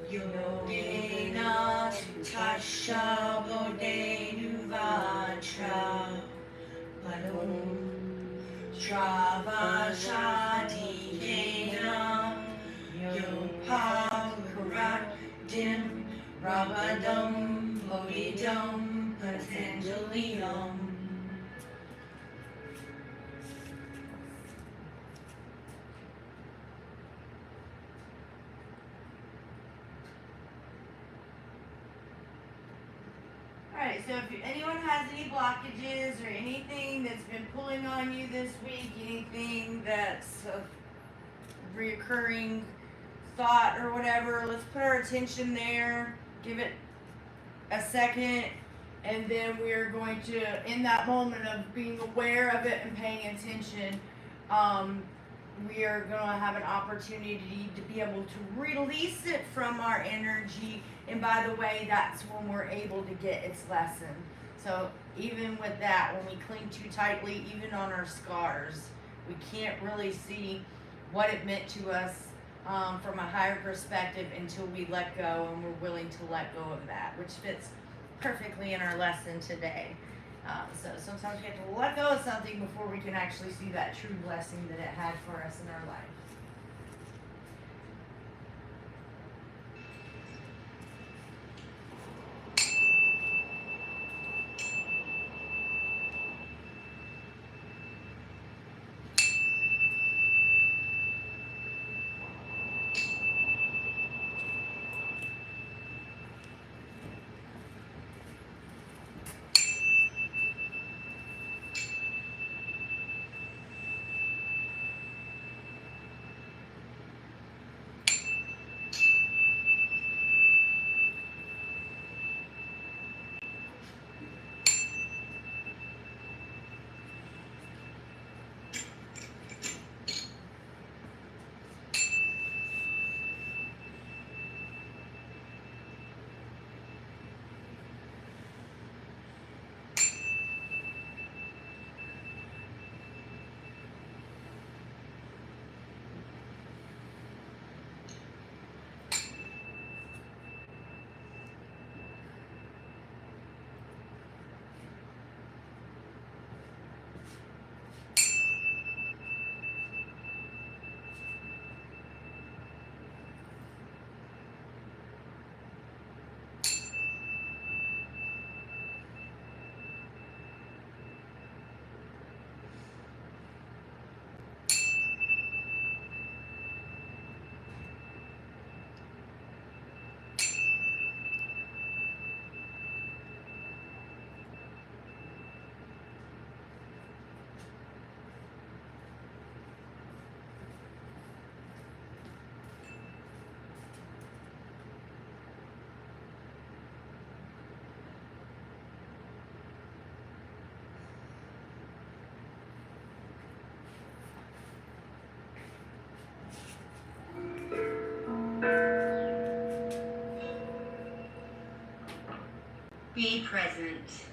Speaker 1: Yogena Tasha Bodhenu Vajra Padum Trava Shanti Yedam Yopa Karadim Rabadam Bodhidam Patanjaliyam. Alright, so if anyone has any blockages or anything that's been pulling on you this week, anything that's a reoccurring thought or whatever, let's put our attention there, give it a second, and then we're going to, in that moment of being aware of it and paying attention, we are going to have an opportunity to be able to release it from our energy. And by the way, that's when we're able to get its lesson. So even with that, when we cling too tightly, even on our scars, we can't really see what it meant to us from a higher perspective until we let go and we're willing to let go of that, which fits perfectly in our lesson today. So sometimes we have to let go of something before we can actually see that true blessing that it had for us in our life. Be present.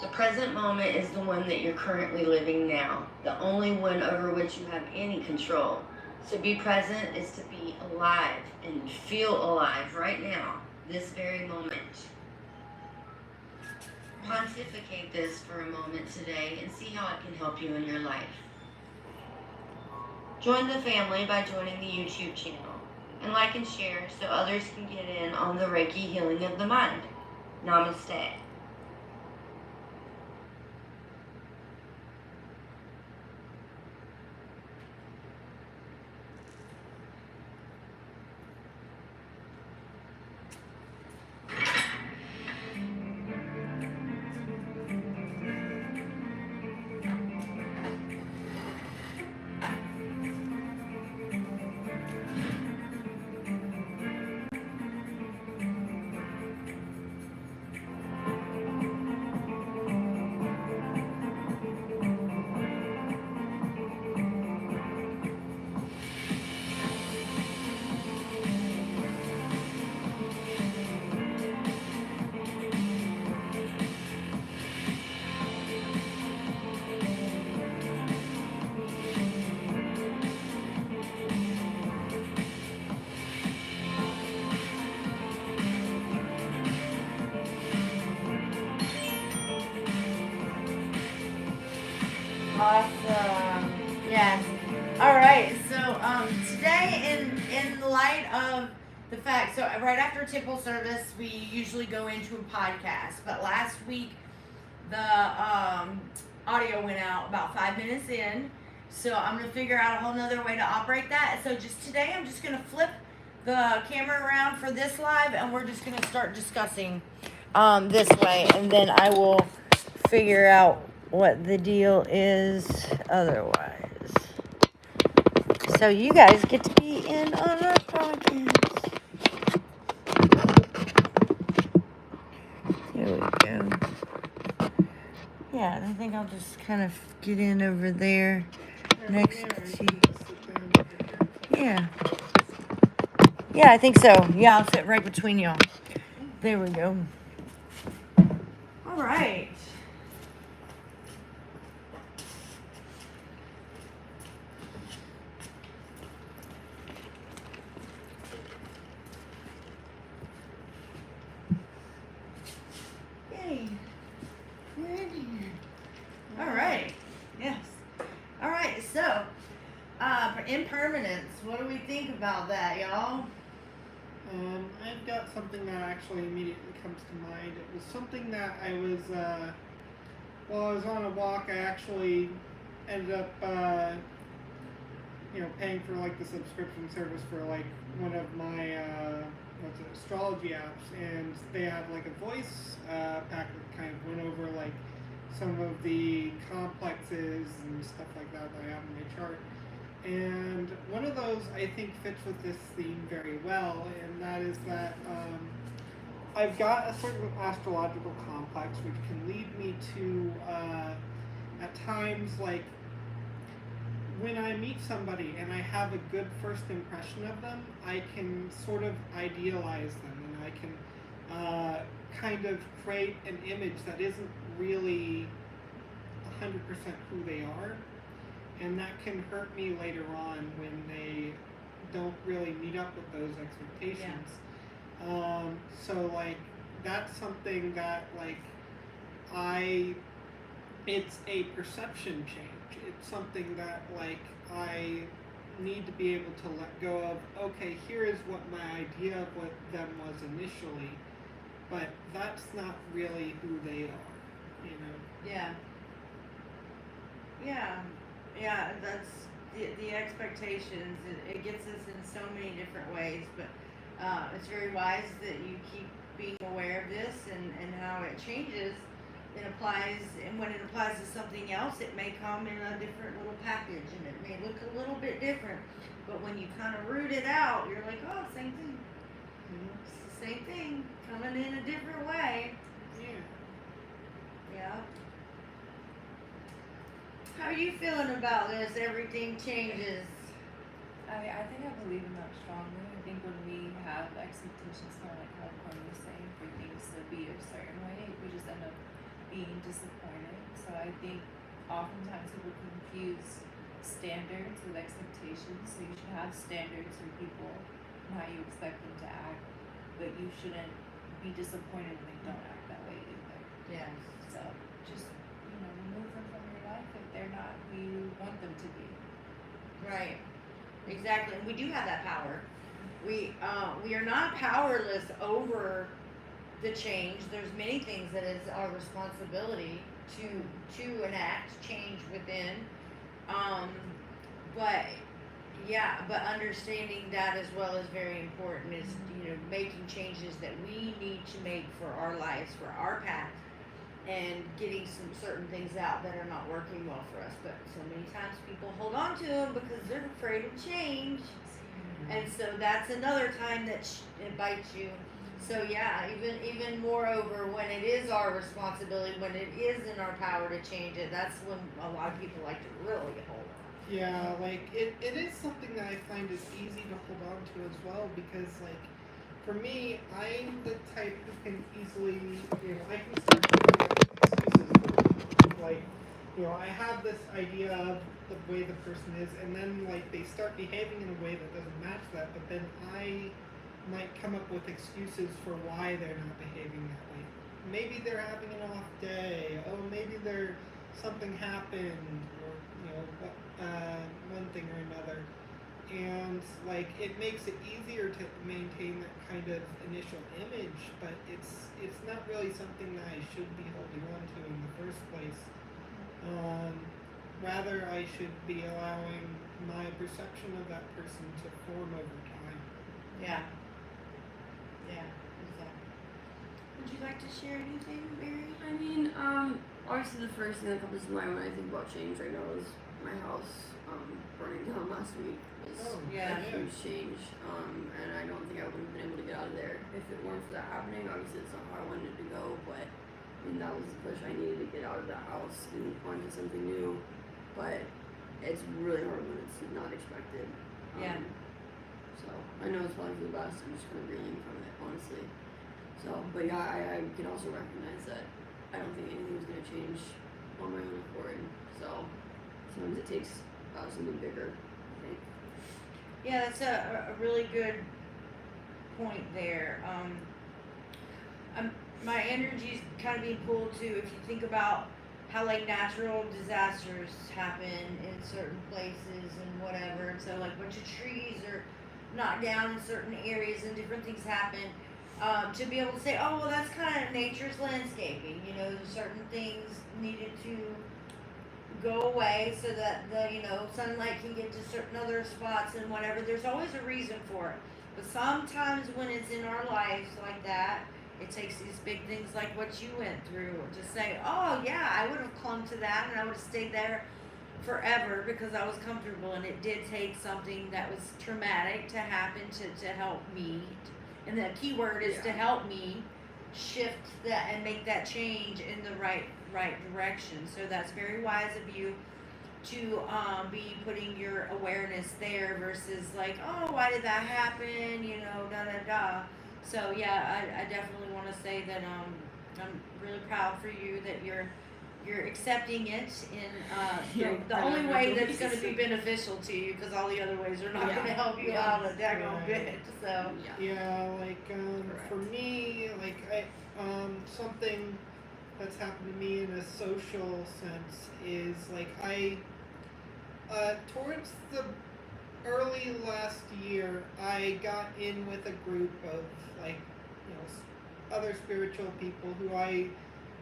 Speaker 1: The present moment is the one that you're currently living now, the only one over which you have any control. So be present is to be alive and feel alive right now, this very moment. Pontificate this for a moment today and see how it can help you in your life. Join the family by joining the YouTube channel, and like and share so others can get in on the Reiki healing of the mind. Namaste. Awesome. Yes. All right. So today, in light of the fact, so right after temple service, we usually go into a podcast. But last week, the audio went out about 5 minutes in. So I'm gonna figure out a whole nother way to operate that. So just today, I'm just gonna flip the camera around for this live, and we're just gonna start discussing this way, and then I will figure out what the deal is otherwise. So you guys get to be in on our podcast. There we go. Yeah, and I think I'll just kind of get in over there next to you. Yeah. Yeah, I think so. Yeah, I'll sit right between y'all. There we go. All right. Yay. We're in here. All right. Yes. All right. So, for impermanence, what do we think about that, y'all?
Speaker 2: I've got something that actually immediately comes to mind. It was something that I was, while I was on a walk, I actually ended up, paying for like the subscription service for like one of my, astrology apps, and they have like a voice pack that kind of went over like some of the complexes and stuff like that I have in my chart. And one of those I think fits with this theme very well, and that is that I've got a certain astrological complex which can lead me to, at times, like when I meet somebody and I have a good first impression of them, I can sort of idealize them, and I can kind of create an image that isn't really 100% who they are. And that can hurt me later on when they don't really meet up with those expectations. Yeah. So like that's something that like it's a perception change. It's something that like I need to be able to let go of. Okay, here is what my idea of what them was initially, but that's not really who they are, you know?
Speaker 1: Yeah. Yeah. Yeah, that's the expectations. It gets us in so many different ways, but it's very wise that you keep being aware of this and how it changes. It applies, and when it applies to something else, it may come in a different little package, and it may look a little bit different. But when you kind of root it out, you're like, oh, same thing. It's the same thing, coming in a different way. Yeah. How are you feeling about this? Everything changes.
Speaker 3: I think I believe in that strongly. I think when we have expectations, kind of like how Corey was saying, for things to be a certain way, we just end up being disappointed. So I think oftentimes people confuse standards with expectations. So you should have standards for people and how you expect them to act, but you shouldn't be disappointed when they don't act that way either.
Speaker 1: Yes.
Speaker 3: So just remove them from your life if they're not who you want them to be.
Speaker 1: Right. Exactly. And we do have that power. We are not powerless over the change. There's many things that is our responsibility to enact change within. But understanding that as well is very important. Is making changes that we need to make for our lives, for our path, and getting some certain things out that are not working well for us. But so many times people hold on to them because they're afraid of change. And so that's another time that it bites you. So yeah, even moreover, when it is our responsibility, when it is in our power to change it, that's when a lot of people like to really hold on.
Speaker 2: Yeah, like it is something that I find is easy to hold on to as well, because like for me, I'm the type who can easily, I can start making excuses. Like, I have this idea of the way the person is, and then like they start behaving in a way that doesn't match that, but then I might come up with excuses for why they're not behaving that way. Maybe they're having an off day. Oh, maybe something happened, or something or another. And like it makes it easier to maintain that kind of initial image, but it's not really something that I should be holding on to in the first place. Rather, I should be allowing my perception of that person to form over time.
Speaker 1: Yeah. Yeah, exactly. Would you like to share anything, Barry?
Speaker 4: I mean, obviously the first thing that comes to mind when I think about change right now is my house burning down last week. It's
Speaker 1: yeah.
Speaker 4: a huge change, and I don't think I would have been able to get out of there if it weren't for that happening. Obviously, it's not how I wanted it to go, but I mean, that was the push I needed to get out of that house and onto something new. But it's really hard when it's not expected.
Speaker 1: Yeah.
Speaker 4: So I know it's probably for the best. I'm just kind of reeling from it, honestly. So, but yeah, I can also recognize that I don't think anything's gonna change on my own accord. So sometimes it takes something bigger, I think.
Speaker 1: Yeah, that's a really good point there. My energy's kind of being pulled to, if you think about how like natural disasters happen in certain places and whatever, and so like a bunch of trees are knocked down in certain areas and different things happen. To be able to say, oh well, that's kind of nature's landscaping. You know, certain things needed to go away so that the sunlight can get to certain other spots and whatever. There's always a reason for it. But sometimes when it's in our lives like that, it takes these big things like what you went through to say, oh yeah, I would have clung to that and I would have stayed there forever because I was comfortable, and it did take something that was traumatic to happen to help me. And the key word is to help me shift that and make that change in the right direction. So that's very wise of you to be putting your awareness there versus like, oh, why did that happen? Da da da. So yeah, I definitely want to say that I'm really proud for you that you're accepting it in the only way that's going to be beneficial to you, because all the other ways are not going to help you out a daggone bit. So
Speaker 2: For me, like something that's happened to me in a social sense is like I towards the early last year I got in with a group of other spiritual people who I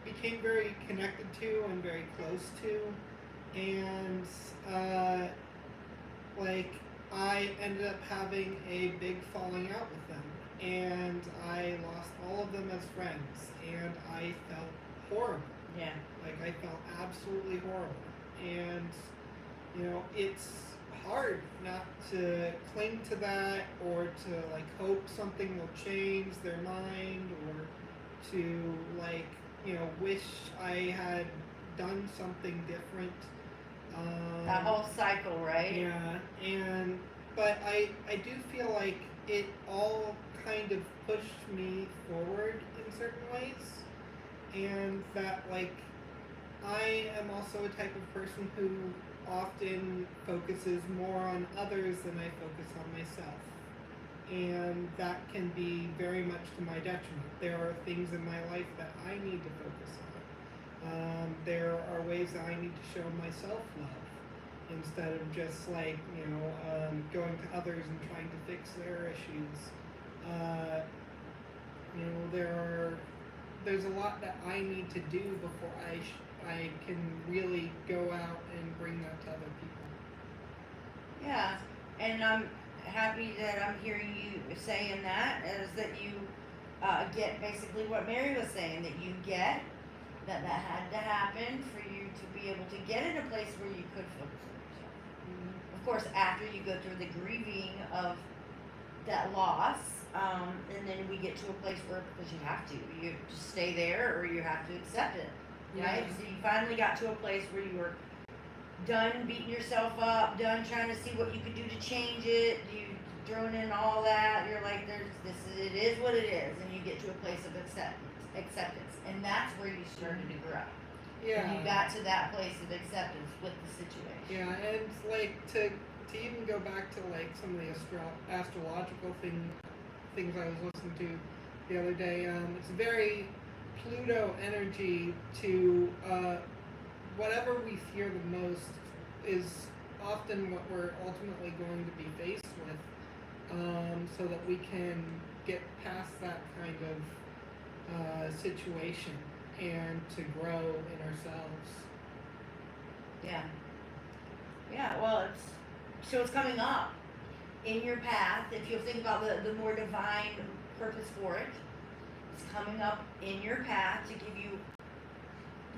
Speaker 2: became very connected to and very close to, and I ended up having a big falling out with them, and I lost all of them as friends, and I felt horrible.
Speaker 1: Yeah.
Speaker 2: Like I felt absolutely horrible, and it's hard not to cling to that or to hope something will change their mind, or to wish I had done something different.
Speaker 1: That whole cycle, right?
Speaker 2: Yeah, but I do feel like it all kind of pushed me forward in certain ways, and that I am also a type of person who often focuses more on others than I focus on myself. And that can be very much to my detriment. There are things in my life that I need to focus on. There are ways that I need to show myself love instead of just going to others and trying to fix their issues. There's a lot that I need to do before I can really go out and bring that to other people.
Speaker 1: Yeah, and I'm happy that I'm hearing you saying that, is that you get basically what Mary was saying, that you get that had to happen for you to be able to get in a place where you could focus on yourself. Mm-hmm. Of course, after you go through the grieving of that loss, and then we get to a place where, because you have to just stay there or you have to accept it, right? So you finally got to a place where you were done beating yourself up, done trying to see what you could do to change it. You thrown in all that. You're like, it is what it is, and you get to a place of acceptance, and that's where you started to grow.
Speaker 2: Yeah.
Speaker 1: And you got to that place of acceptance with the situation.
Speaker 2: Yeah, and to even go back to some of the astrological things I was listening to the other day, it's very Pluto energy to whatever we fear the most is often what we're ultimately going to be faced with, so that we can get past that kind of situation and to grow in ourselves.
Speaker 1: Yeah. Yeah, well, it's coming up in your path. If you'll think about the more divine purpose for it, it's coming up in your path to give you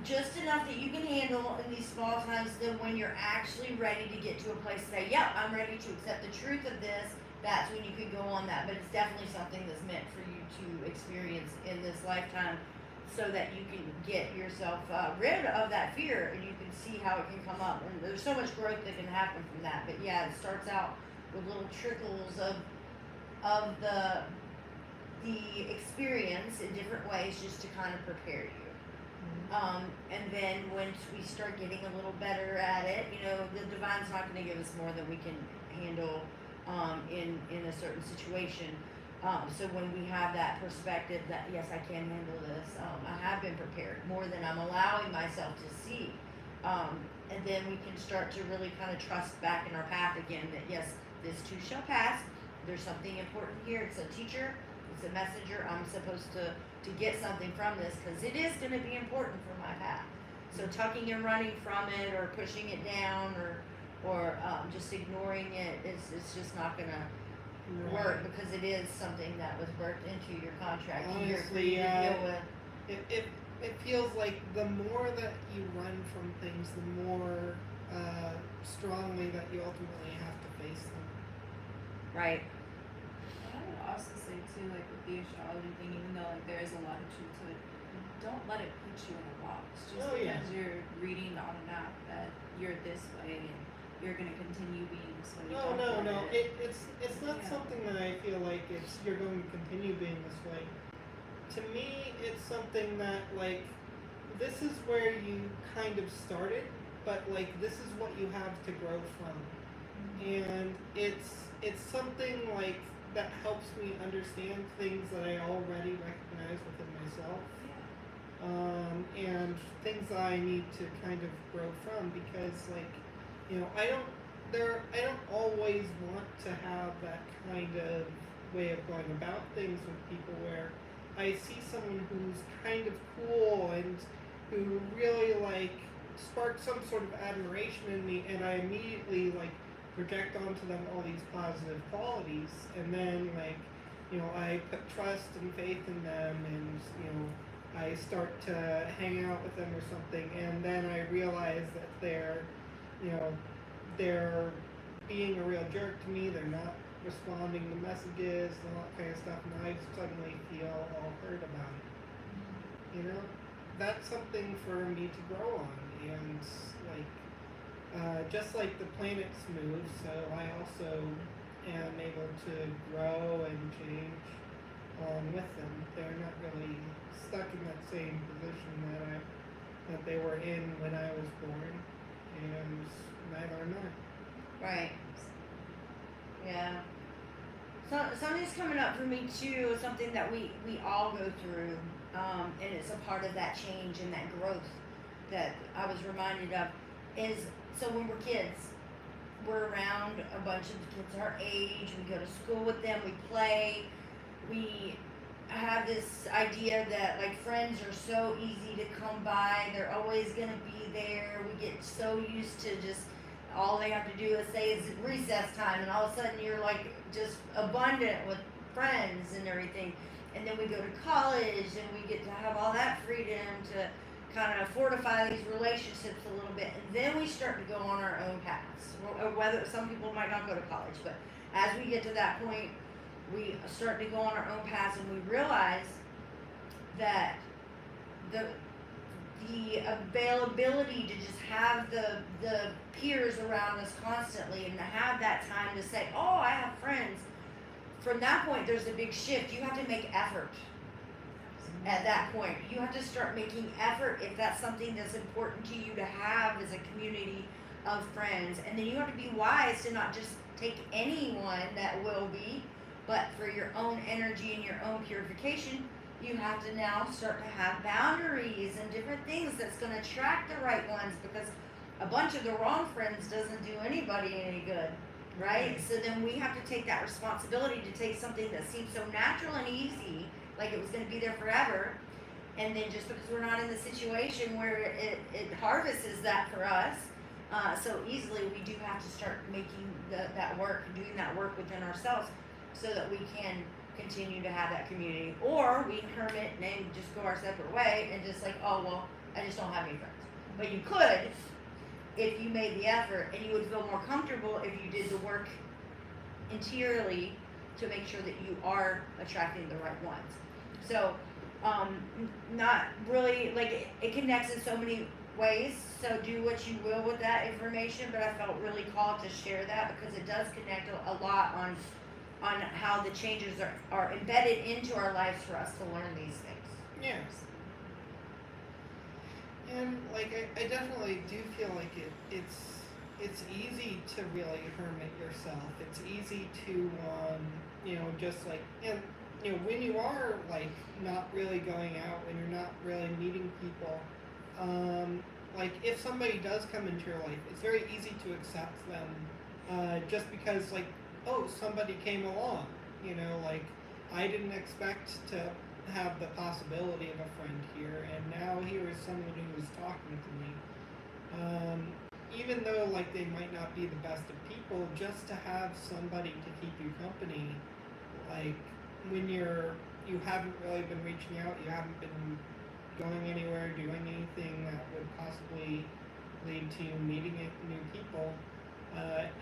Speaker 1: just enough that you can handle in these small times, that when you're actually ready to get to a place to say, yep, I'm ready to accept the truth of this, that's when you could go on that. But it's definitely something that's meant for you to experience in this lifetime, so that you can get yourself rid of that fear, and you can see how it can come up. And there's so much growth that can happen from that. But yeah, it starts out with little trickles of the experience in different ways, just to kind of prepare you. And then once we start getting a little better at it, you know, the divine's not going to give us more than we can handle in a certain situation. So when we have that perspective that, yes, I can handle this, I have been prepared more than I'm allowing myself to see. And then we can start to really kind of trust back in our path again, that yes, this too shall pass. There's something important here. It's a teacher. It's a messenger. I'm supposed to get something from this, because it is going to be important for my path. So tucking and running from it, or pushing it down, or just ignoring it, it's just not going to work, because it is something that was birthed into your contract.
Speaker 2: Honestly,
Speaker 1: You're to deal with.
Speaker 2: it feels like the more that you run from things, the more strongly that you ultimately have to face them.
Speaker 1: Right.
Speaker 3: I would also say too, like with the astrology thing, even though like there is a lot of truth to it, don't let it put you in a box. Just because you're reading on an app that you're this way and you're gonna continue being this way.
Speaker 2: No. It's not something that I feel like you're going to continue being this way. To me, it's something that, like, this is where you kind of started, but like this is what you have to grow from. And it's something like that helps me understand things that I already recognize within myself. And things that I need to kind of grow from, because, like, you know, I don't always want to have that kind of way of going about things with people, where I see someone who's kind of cool and who really, like, sparks some sort of admiration in me, and I immediately, like, project onto them all these positive qualities, and then, like, you know, I put trust and faith in them, and, you know, I start to hang out with them or something, and then I realize that they're being a real jerk to me, they're not responding to messages and all that kind of stuff, and I suddenly feel all hurt about it. You know? That's something for me to grow on, and, like, just like the planets move, so I also am able to grow and change with them. They're not really stuck in that same position that they were in when I was born, and neither am I.
Speaker 1: Right. Yeah. So something's coming up for me too, something that we all go through, and it's a part of that change and that growth that I was reminded of, is, so when we're kids, we're around a bunch of kids our age, we go to school with them, we play, we have this idea that, like, friends are so easy to come by, they're always going to be there, we get so used to just, all they have to do is say it's recess time, and all of a sudden you're, like, just abundant with friends and everything. And then we go to college and we get to have all that freedom to kind of fortify these relationships a little bit, and then we start to go on our own paths. Or whether some people might not go to college, but as we get to that point, we start to go on our own paths, and we realize that the availability to just have the peers around us constantly, and to have that time to say, oh, I have friends. From that point, there's a big shift. You have to make effort. At that point, you have to start making effort if that's something that's important to you to have as a community of friends. And then you have to be wise to not just take anyone that will be, but for your own energy and your own purification, you have to now start to have boundaries and different things that's going to attract the right ones, because a bunch of the wrong friends doesn't do anybody any good, right? So then we have to take that responsibility to take something that seems so natural and easy, like it was going to be there forever, and then just because we're not in the situation where it harvests that for us so easily, we do have to start making that work, doing that work within ourselves, so that we can continue to have that community. Or we hermit and just go our separate way and just like, oh well, I just don't have any friends. But you could, if you made the effort, and you would feel more comfortable if you did the work interiorly to make sure that you are attracting the right ones. So not really, like it connects in so many ways, so do what you will with that information, but I felt really called to share that because it does connect a lot on how the changes are embedded into our lives for us to learn these things.
Speaker 2: Yes. And like I definitely do feel like it's easy to really hermit yourself. It's easy to just like, and when you are like not really going out, when you're not really meeting people, like if somebody does come into your life, it's very easy to accept them just because like, oh, somebody came along, like I didn't expect to have the possibility of a friend here, and now here is someone who is talking to me. Even though like they might not be the best of people, just to have somebody to keep you company, like when you haven't really been reaching out, you haven't been going anywhere, doing anything that would possibly lead to meeting new people,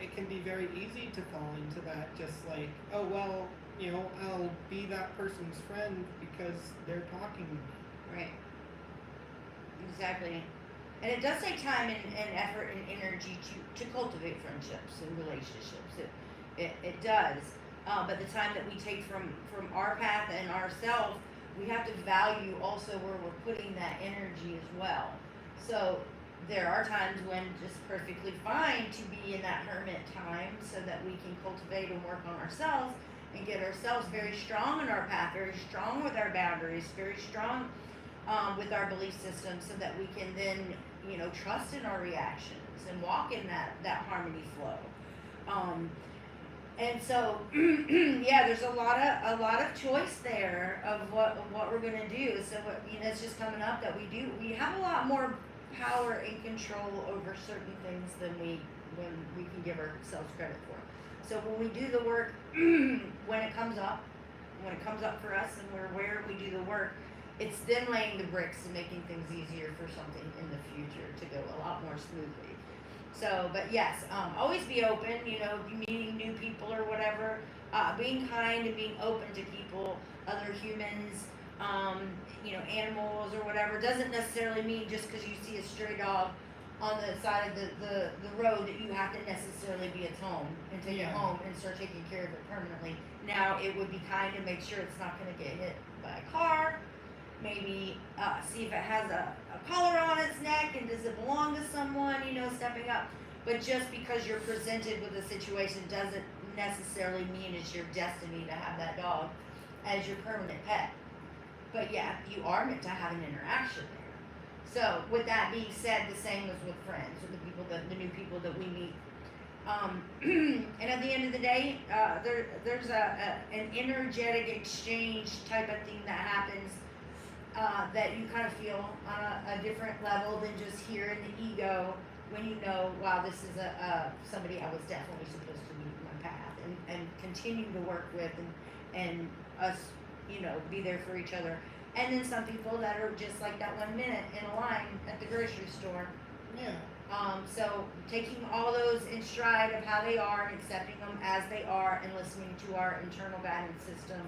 Speaker 2: it can be very easy to fall into that, just like, oh well, I'll be that person's friend because they're talking to me.
Speaker 1: Right. Exactly. And it does take time and effort and energy to cultivate friendships and relationships. It does. But the time that we take from our path and ourselves, we have to value also where we're putting that energy as well. So there are times when it's perfectly fine to be in that hermit time so that we can cultivate and work on ourselves and get ourselves very strong in our path, very strong with our boundaries, very strong with our belief system, so that we can then, trust in our reactions and walk in that harmony flow. And so, yeah, there's a lot of choice there of what we're gonna do. So, it's just coming up that we have a lot more power and control over certain things than when we can give ourselves credit for. So when we do the work, when it comes up for us and we're aware we do the work, it's then laying the bricks and making things easier for something in the future to go a lot more smoothly. So, but yes, always be open, meeting new people or whatever, being kind and being open to people, other humans, animals or whatever. Doesn't necessarily mean just because you see a stray dog on the side of the road that you have to necessarily be its home and take it home and start taking care of it permanently. Now, it would be kind to make sure it's not going to get hit by a car. Maybe see if it has a collar on its neck and does it belong to someone, stepping up. But just because you're presented with a situation doesn't necessarily mean it's your destiny to have that dog as your permanent pet. But yeah, you are meant to have an interaction there. So with that being said, the same as with friends, with the new people that we meet. And at the end of the day, there's an energetic exchange type of thing that happens that you kind of feel on a different level than just here in the ego, when wow, this is somebody I was definitely supposed to meet in my path and continue to work with and us, be there for each other. And then some people that are just like that 1 minute in a line at the grocery store.
Speaker 2: Yeah.
Speaker 1: So taking all those in stride of how they are and accepting them as they are and listening to our internal guidance system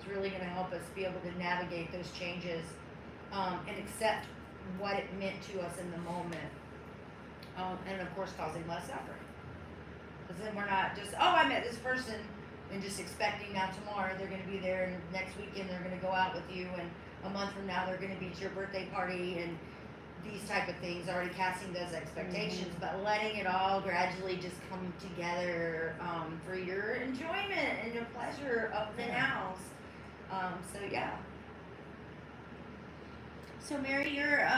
Speaker 1: is really going to help us be able to navigate those changes and accept what it meant to us in the moment. And of course causing less suffering. Because then we're not just, oh, I met this person, and just expecting now tomorrow they're going to be there, and next weekend they're going to go out with you, and a month from now they're going to be at your birthday party, and these type of things, already casting those expectations, but letting it all gradually just come together for your enjoyment and your pleasure of the nows. So yeah. So Mary, you're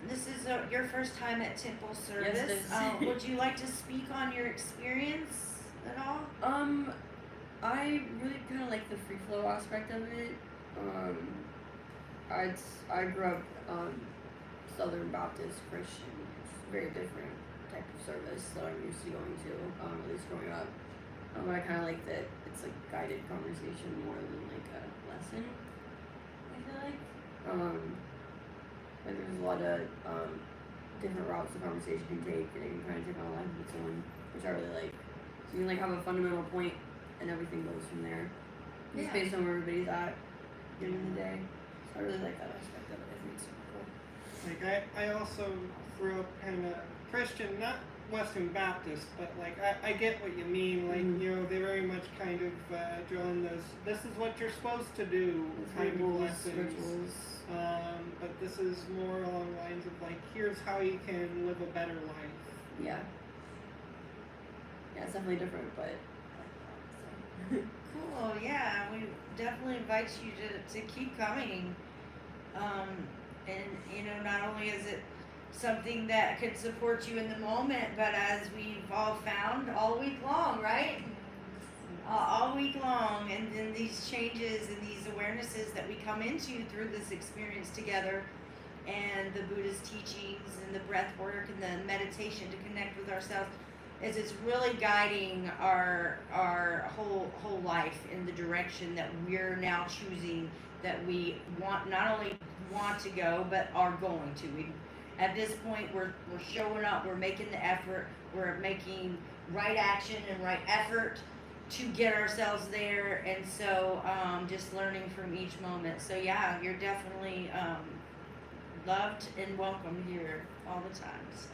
Speaker 1: this is your first time at temple service.
Speaker 4: Yes, it is.
Speaker 1: Would you like to speak on your experience at all?
Speaker 4: I really kind of like the free flow aspect of it. I grew up Southern Baptist Christian. It's a very different type of service that I'm used to going to, at least growing up. But I kind of like that it's like guided conversation more than like a lesson. I feel like there's a lot of different routes the conversation can take, and it can kind of take on a life of its own, which I really like. So you can like have a fundamental point, and everything goes from there. Just based on where everybody's at at the end of the day. So I really like that aspect of it. I think it's super cool.
Speaker 2: Like I also grew up kind of Christian, not Western Baptist, but like I get what you mean. Like you know, they very much kind of drill in those. This is what you're supposed to do. Kind of lessons.
Speaker 4: Rituals.
Speaker 2: But this is more along the lines of like, here's how you can live a better life.
Speaker 4: Yeah. Yeah, it's definitely different, but I like that. So.
Speaker 1: Cool. Yeah, we definitely invite you to keep coming. And you know, not only is it something that could support you in the moment, but as we've all found, all week long, right? All week long, and then these changes and these awarenesses that we come into through this experience together, and the Buddha's teachings and the breath work and the meditation to connect with ourselves, is it's really guiding our whole life in the direction that we're now choosing, that we want, not only want to go, but are going to. At this point, we're showing up, we're making the effort, we're making right action and right effort to get ourselves there, and so just learning from each moment. So yeah, you're definitely loved and welcome here all the time. So.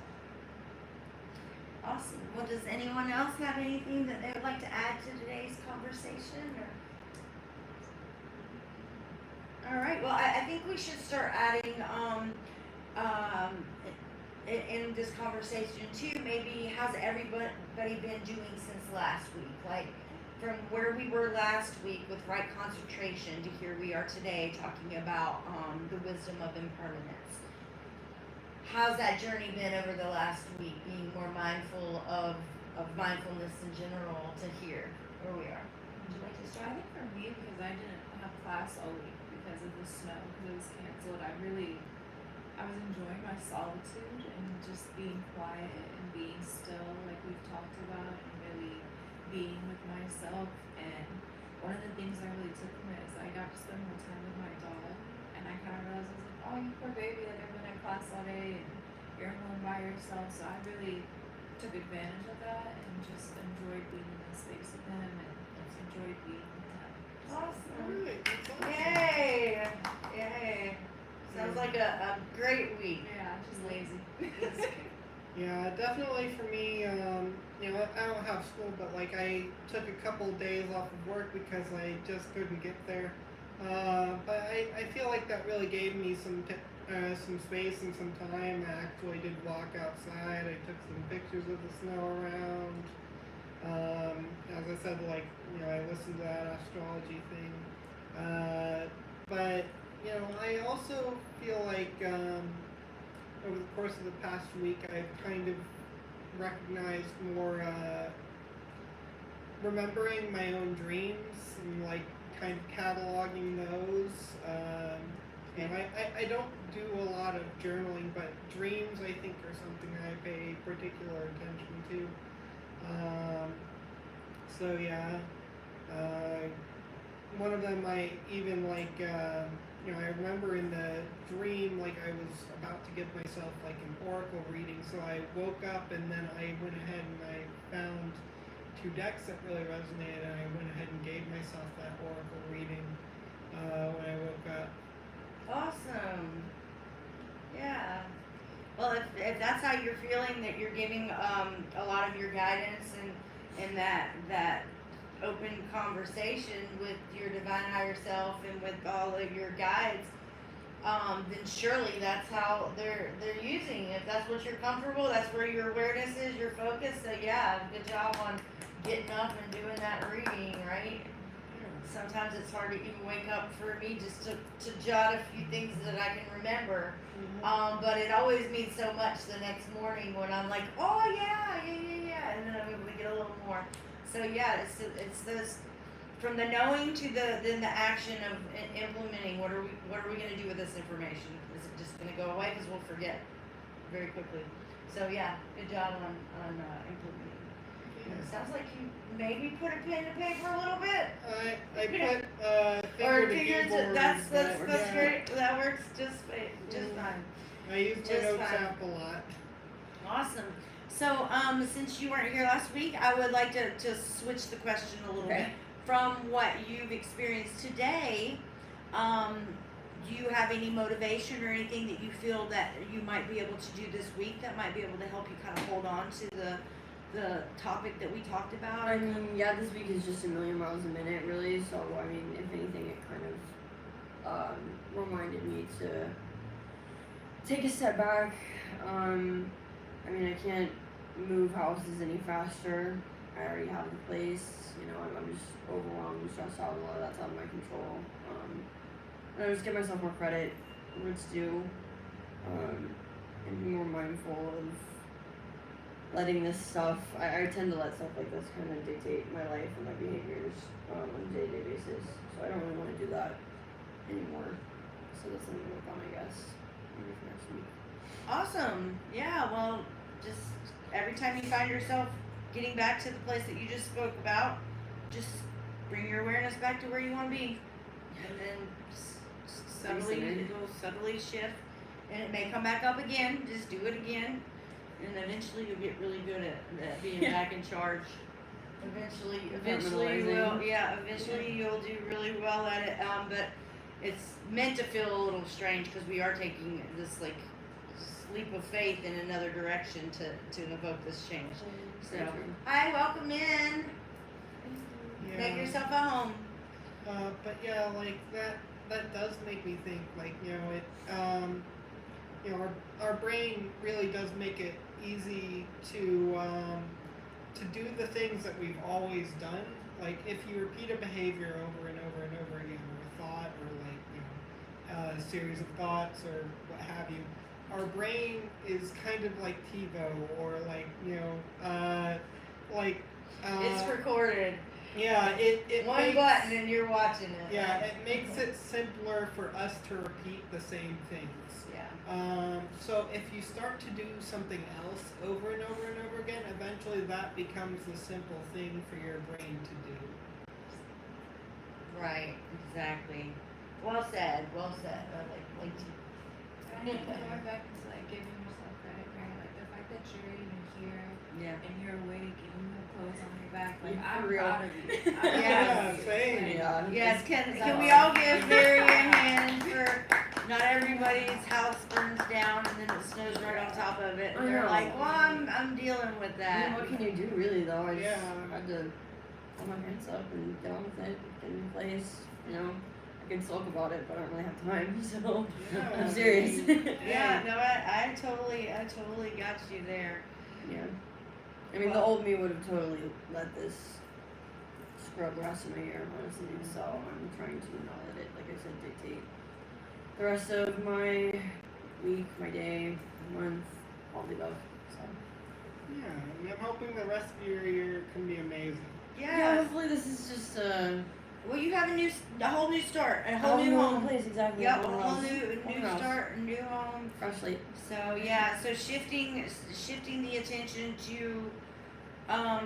Speaker 1: Awesome. Well, does anyone else have anything that they would like to add to today's conversation? All right. Well, I think we should start adding in this conversation too. Maybe how's everybody been doing since last week? Like from where we were last week with right concentration to here we are today talking about the wisdom of impermanence. How's that journey been over the last week, being more mindful of mindfulness in general to here where we are? Would you like to
Speaker 3: I
Speaker 1: start?
Speaker 3: think for me, because I didn't have class all week because of the snow, because it was canceled, I was enjoying my solitude and just being quiet and being still, like we've talked about, and really being with myself. And one of the things I really took from it is I got to spend more time with my dog, and I kind of realized, I was like, oh, you poor baby, like I've been in class all day and you're home by yourself. So I really took advantage of that and just enjoyed being in this space with him, and just enjoyed being with him.
Speaker 1: Awesome.
Speaker 2: Alright, that's awesome.
Speaker 1: Yay! Yay! Sounds like a great week.
Speaker 3: Yeah, just lazy.
Speaker 2: Yeah, definitely for me, you know, I don't have school, but like I took a couple days off of work because I just couldn't get there. But I feel like that really gave me some space and some time. I actually did walk outside. I took some pictures of the snow around. As I said, like, you know, I listened to that astrology thing. But, you know, I also feel like over the course of the past week, I've kind of recognized more remembering my own dreams and like kind of cataloging those. You know, I don't do a lot of journaling, but dreams I think are something I pay particular attention to. So yeah, one of them I even like, you know, I remember in the dream, like I was about to give myself like an oracle reading, so I woke up and then I went ahead and I found 2 decks that really resonated, and I went ahead and gave myself that oracle reading when I woke up.
Speaker 1: Awesome. Yeah. Well, if that's how you're feeling, that you're giving a lot of your guidance and that open conversation with your divine higher self and with all of your guides, then surely that's how they're using. If that's what you're comfortable, that's where your awareness is, your focus. So yeah, good job on getting up and doing that reading, right? sometimes it's hard to even wake up for me just to jot a few things that I can remember. But it always means so much the next morning when I'm like, oh yeah, and then I'm able to get a little more. So yeah, it's those, from the knowing to then the action of implementing. What are we going to do with this information? Is it just going to go away because we'll forget very quickly? So yeah, good job on implementing. It sounds like you maybe put a pen to paper a little bit.
Speaker 2: I put
Speaker 1: Or
Speaker 2: finger to
Speaker 1: figures.
Speaker 2: keyboard.
Speaker 1: That's
Speaker 2: yeah.
Speaker 1: great. That works just fine.
Speaker 2: I use my
Speaker 1: Just
Speaker 2: notes
Speaker 1: fine.
Speaker 2: app a lot.
Speaker 1: Awesome. So since you weren't here last week, I would like to switch the question a little bit from what you've experienced today. Do you have any motivation or anything that you feel that you might be able to do this week that might be able to help you kind of hold on to the topic that we talked about?
Speaker 4: I mean, yeah, this week is just a million miles a minute, really. So, I mean, if anything, it kind of reminded me to take a step back. I mean, I can't move houses any faster. I already have the place. You know, I'm just overwhelmed and stressed out. A lot of that's out of my control. And I just give myself more credit for what it's due, and be more mindful of letting this stuff. I tend to let stuff like this kind of dictate my life and my behaviors on a day-to-day basis. So I don't really want to do that anymore. So that's something to work on, I guess, maybe for next week.
Speaker 1: Awesome. Yeah. Well, just every time you find yourself getting back to the place that you just spoke about, just bring your awareness back to where you want to be, and then it'll subtly shift, and it may come back up again. Just do it again, and eventually you'll get really good at being back in charge. Eventually you will. Yeah, eventually you'll do really well at it. But it's meant to feel a little strange because we are taking this like leap of faith in another direction to evoke this change. So, hi, welcome in.
Speaker 2: Yeah.
Speaker 1: Make yourself at home.
Speaker 2: But yeah, like that does make me think, like, you know, it, you know, our brain really does make it easy to do the things that we've always done. Like, if you repeat a behavior over and over and over again, or a thought, or like, you know, a series of thoughts, or what have you, our brain is kind of like TiVo, or like, you know,
Speaker 1: It's recorded.
Speaker 2: Yeah, it
Speaker 1: One
Speaker 2: makes,
Speaker 1: button and you're watching it.
Speaker 2: yeah, it makes it simpler for us to repeat the same things.
Speaker 1: Yeah.
Speaker 2: So if you start to do something else over and over and over again, eventually that becomes the simple thing for your brain to do.
Speaker 1: Right. Exactly. Well said. Well said. I like to.
Speaker 3: I think going back to like giving yourself credit, right? Like the fact that you're even here
Speaker 1: Yeah.
Speaker 3: and you're awake and you have clothes on your back, like
Speaker 4: Yeah,
Speaker 3: I'm
Speaker 4: for real.
Speaker 3: proud of you.
Speaker 1: Yeah,
Speaker 2: same.
Speaker 4: Yeah.
Speaker 1: Yes. Can we all give Barry a hand for not everybody's house burns down and then it snows right on top of it, and they're
Speaker 4: I know.
Speaker 1: like, well, I'm dealing with
Speaker 4: I
Speaker 1: that.
Speaker 4: mean, what can you do, really, though? I just
Speaker 2: Yeah.
Speaker 4: had to pull my hands up and get on with it, get it in place, you know? I can sulk about it, but I don't really have time, so
Speaker 2: Yeah.
Speaker 4: I'm serious.
Speaker 1: Yeah. No, I totally got you there.
Speaker 4: Yeah. I mean, the old me would have totally let this scrub the rest of my year, honestly. So I'm trying to not let it, like I said, dictate the rest of my week, my day, month, all the above. So
Speaker 2: Yeah, and I'm hoping the rest of your year can be amazing.
Speaker 1: Yeah.
Speaker 4: hopefully this is just
Speaker 1: Well, you have a whole new start, a whole
Speaker 4: all
Speaker 1: new home.
Speaker 4: place, exactly.
Speaker 1: Yep, a
Speaker 4: One
Speaker 1: whole
Speaker 4: house.
Speaker 1: new
Speaker 4: house.
Speaker 1: start, a new home.
Speaker 4: Fresh slate.
Speaker 1: So yeah, so shifting the attention to,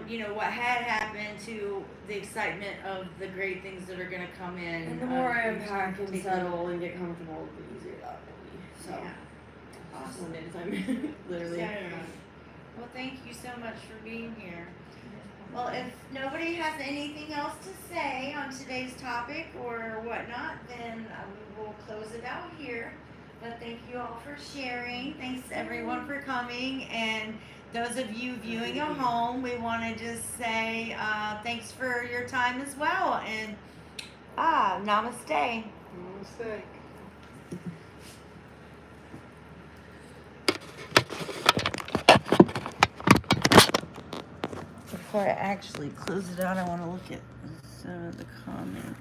Speaker 1: you know, what had happened to the excitement of the great things that are gonna come in.
Speaker 4: And the more I unpack and
Speaker 1: take-
Speaker 4: settle and get comfortable, the easier that will be. So
Speaker 1: Yeah.
Speaker 4: just one day at a time, literally.
Speaker 1: Exactly. Well, thank you so much for being here. Well, if nobody has anything else to say on today's topic or whatnot, then we will close it out here. But thank you all for sharing. Thanks everyone for coming. And those of you viewing at home, we want to just say thanks for your time as well. And namaste.
Speaker 2: No mistake.
Speaker 1: Before I actually close it out, I want to look at some of the comments.